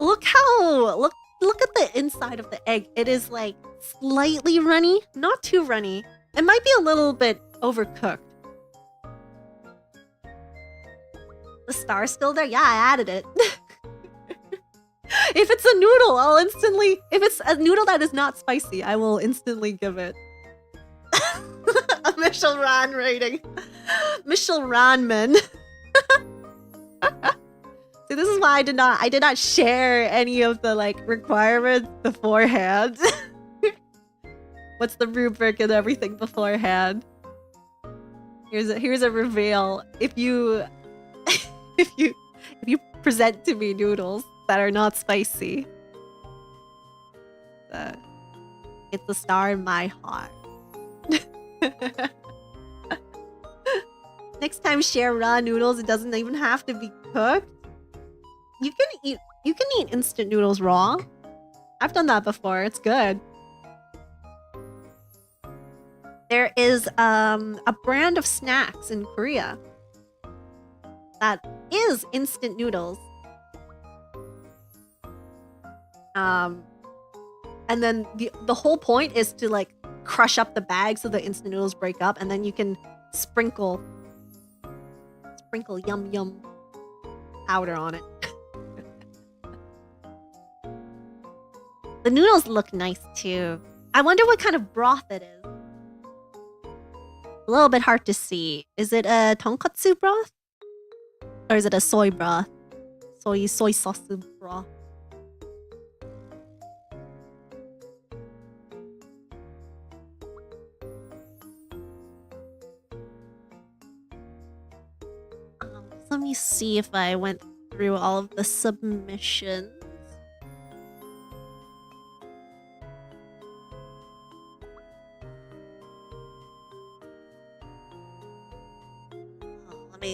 Look at the inside of the egg. It is like slightly runny, not too runny. It might be a little bit overcooked. The star's still there? Yeah, I added it. If it's a noodle, I'll instantly... If it's a noodle that is not spicy, I will instantly give it a MichelRAN rating. MichelRANman. See, this is why I did not share any of the like requirements beforehand. What's the rubric and everything beforehand? Here's a reveal. If you if you present to me noodles that are not spicy, it's a star in my heart. Next time, share raw noodles. It doesn't even have to be cooked. You can eat instant noodles raw. I've done that before. It's good. There is a brand of snacks in Korea that is instant noodles. And then the whole point is to like crush up the bag so the instant noodles break up, and then you can sprinkle yum yum powder on it. The noodles look nice too. I wonder what kind of broth it is. A little bit hard to see. Is it a tonkatsu broth? Or is it a soy broth? Soy sauce broth. Let me see if I went through all of the submissions.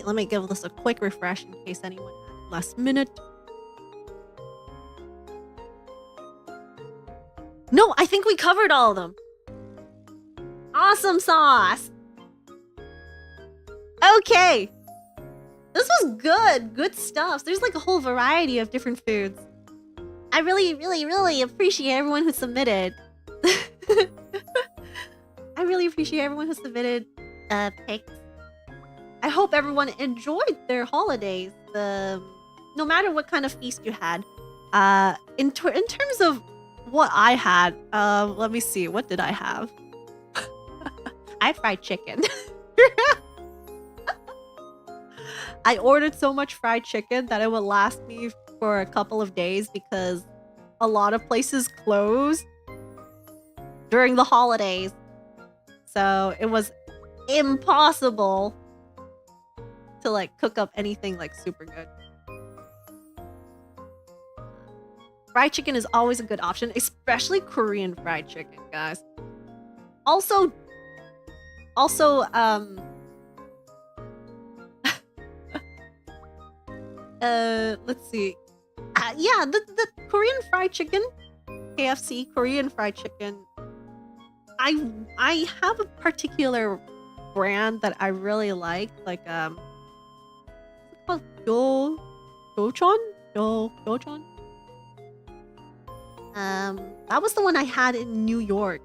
Let me give this a quick refresh in case anyone had it last minute. No, I think we covered all of them. Awesome sauce. Okay. This was good. Good stuff. There's like a whole variety of different foods. I really appreciate everyone who submitted. I really appreciate everyone who submitted pics. I hope everyone enjoyed their holidays. No matter what kind of feast you had. In terms of what I had, let me see. What did I have? I had fried chicken. I ordered so much fried chicken that it would last me for a couple of days because a lot of places close during the holidays. So it was impossible to like cook up anything like super good. Fried chicken is always a good option, especially Korean fried chicken, guys. Also, let's see. Yeah, the Korean fried chicken, KFC Korean fried chicken. I have a particular brand that I really like what's it called? Gochon? That was the one I had in New York.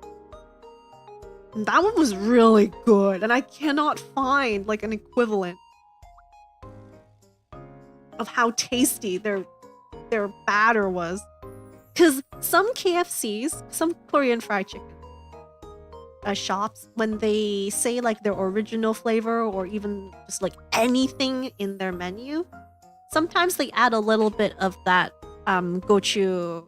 And that one was really good, and I cannot find like an equivalent of how tasty their batter was. Because some KFCs, some Korean fried chicken shops, when they say like their original flavor or even just like anything in their menu, sometimes they add a little bit of that gochugaru,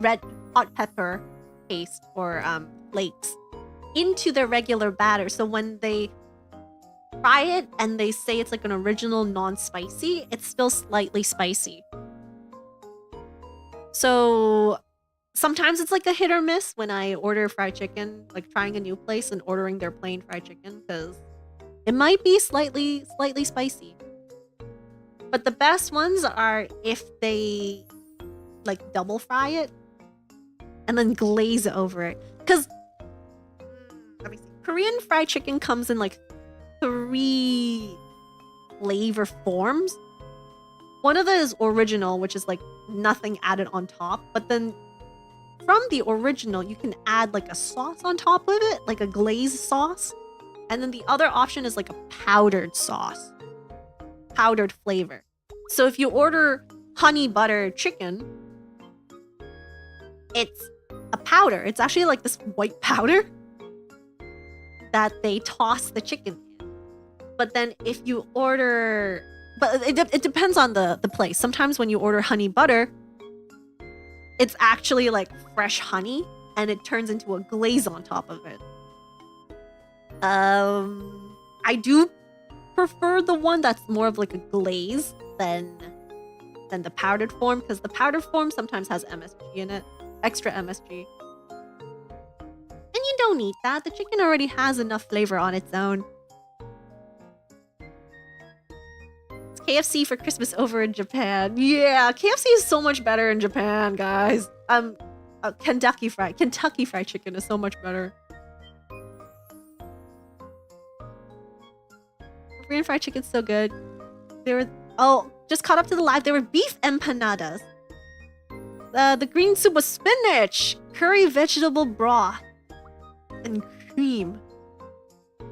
red hot pepper paste or flakes into their regular batter. So when they try it and they say it's like an original non-spicy, it's still slightly spicy. So sometimes it's like a hit or miss when I order fried chicken, like trying a new place and ordering their plain fried chicken, because it might be slightly spicy. But the best ones are if they like double fry it and then glaze over it. Because let me see. Korean fried chicken comes in like 3 flavor forms. One of them is original, which is like nothing added on top. But then from the original, you can add like a sauce on top of it, like a glazed sauce. And then the other option is like a powdered sauce, powdered flavor. So if you order honey butter chicken, it's a powder. It's actually like this white powder that they toss the chicken in. But then if you order... But it depends on the place. Sometimes when you order honey butter, it's actually like fresh honey and it turns into a glaze on top of it. I do prefer the one that's more of like a glaze than the powdered form, because the powdered form sometimes has MSG in it, extra MSG. And you don't need that. The chicken already has enough flavor on its own. KFC for Christmas over in Japan. Yeah, KFC is so much better in Japan, guys. Kentucky Fried Chicken is so much better. Korean fried chicken's so good. Just caught up to the live. There were beef empanadas. The green soup was spinach, curry vegetable broth, and cream.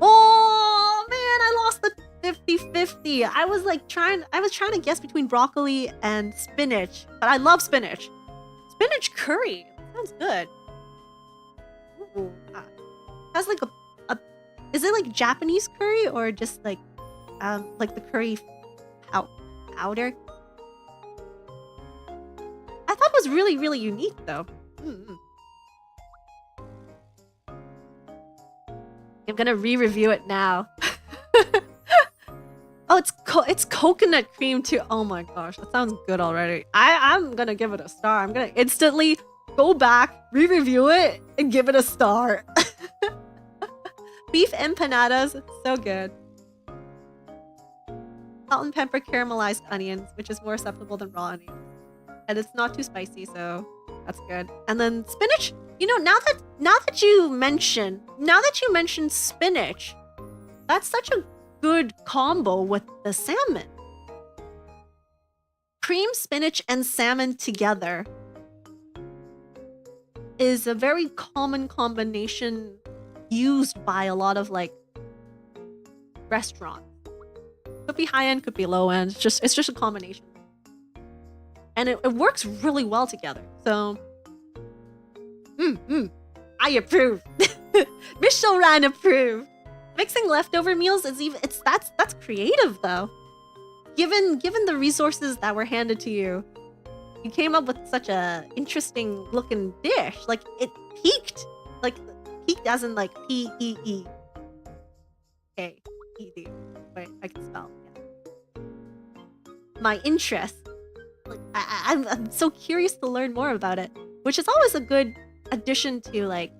Oh man, I lost the 50-50. I was trying to guess between broccoli and spinach, but I love spinach. Spinach curry. Sounds good. Ooh. Has like a is it like Japanese curry or just like the curry powder? I thought it was really, really unique though. I'm gonna re-review it now. Oh, it's coconut cream too. Oh my gosh, that sounds good already. I'm gonna give it a star. I'm gonna instantly go back, re-review it, and give it a star. Beef empanadas, so good. Salt and pepper caramelized onions, which is more acceptable than raw onions. And it's not too spicy, so that's good. And then spinach. You know, now that you mention spinach, that's such a good combo with the salmon. Cream, spinach, and salmon together is a very common combination used by a lot of like restaurants. Could be high end, could be low end. It's just a combination, and it works really well together. So, I approve. MichelRAN approved. Mixing leftover meals that's creative though. Given the resources that were handed to you, you came up with such a interesting looking dish. Like it piqued as in like PEE. Okay, ED. Wait, I can spell. Yeah. My interest. Like I'm so curious to learn more about it, which is always a good addition to like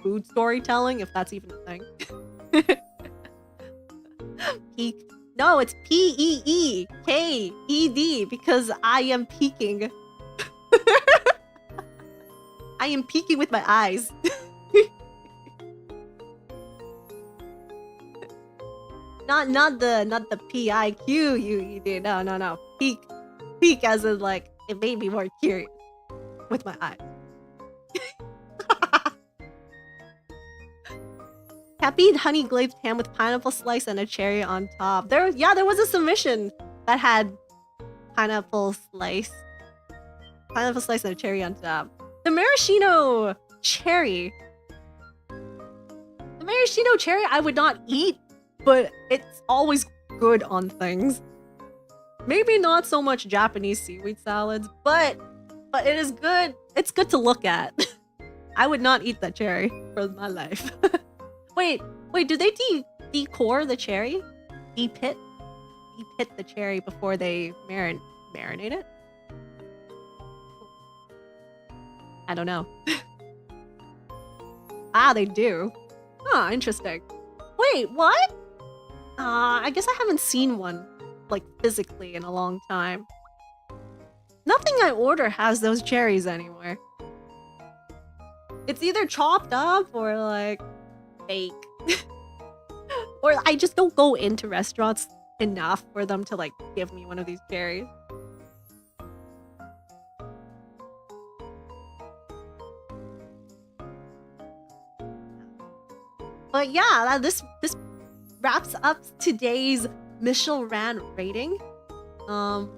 food storytelling, if that's even a thing. Peak. No, it's PEEKED because I am peeking. I am peeking with my eyes. Not the PIQUED. No. Peek as in like it made me more curious with my eyes. Happy honey glazed ham with pineapple slice and a cherry on top. There was a submission that had pineapple slice and a cherry on top. The maraschino cherry I would not eat, but it's always good on things. Maybe not so much Japanese seaweed salads, but it is good. It's good to look at. I would not eat that cherry for my life. Wait, Wait, do they decore the cherry? De-pit the cherry before they marinate it? I don't know. Ah, they do. Huh, interesting. Wait, what? I guess I haven't seen one, like, physically in a long time. Nothing I order has those cherries anymore. It's either chopped up or, like, fake. Or I just don't go into restaurants enough for them to, like, give me one of these cherries. But yeah, this wraps up today's MichelRAN rating. Darn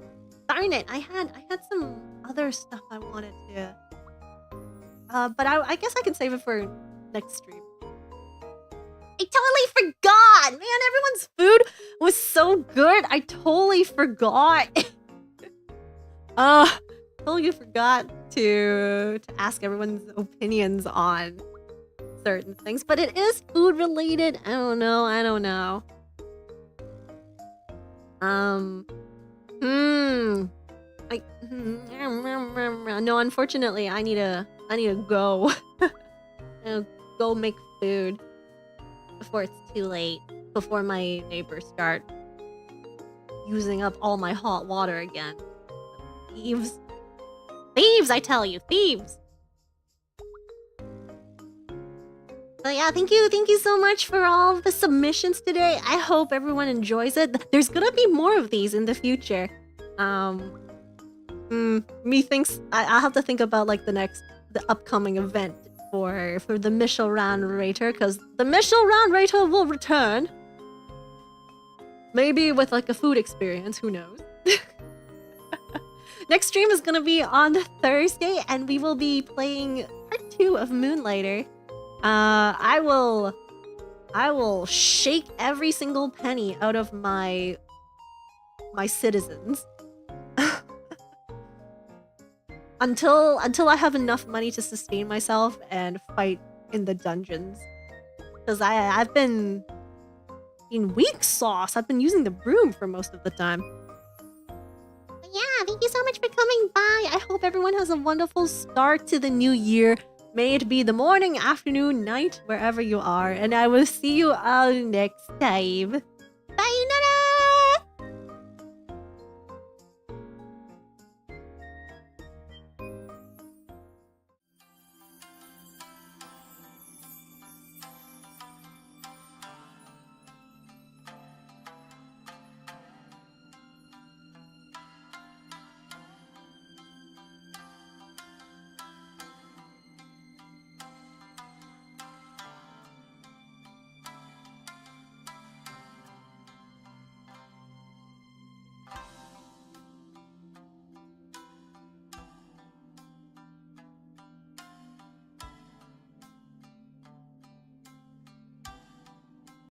it, I had some other stuff I wanted to. But I guess I can save it for next stream. I totally forgot! Man, everyone's food was so good. I totally forgot. Totally forgot to ask everyone's opinions on certain things, but it is food related. I don't know. No, unfortunately, I need to go. Go make food before it's too late. Before my neighbors start using up all my hot water again. Thieves. Thieves, I tell you, thieves. So yeah, thank you so much for all the submissions today. I hope everyone enjoys it. There's gonna be more of these in the future. I'll have to think about like the upcoming event for the MichelRAN rater, because the MichelRAN rater will return. Maybe with like a food experience, who knows? Next stream is gonna be on Thursday, and we will be playing part 2 of Moonlighter. I will shake every single penny out of my citizens until I have enough money to sustain myself and fight in the dungeons. Because I've been in weak sauce. I've been using the broom for most of the time. Yeah, thank you so much for coming by. I hope everyone has a wonderful start to the new year. May it be the morning, afternoon, night, wherever you are. And I will see you all next time. Bye now!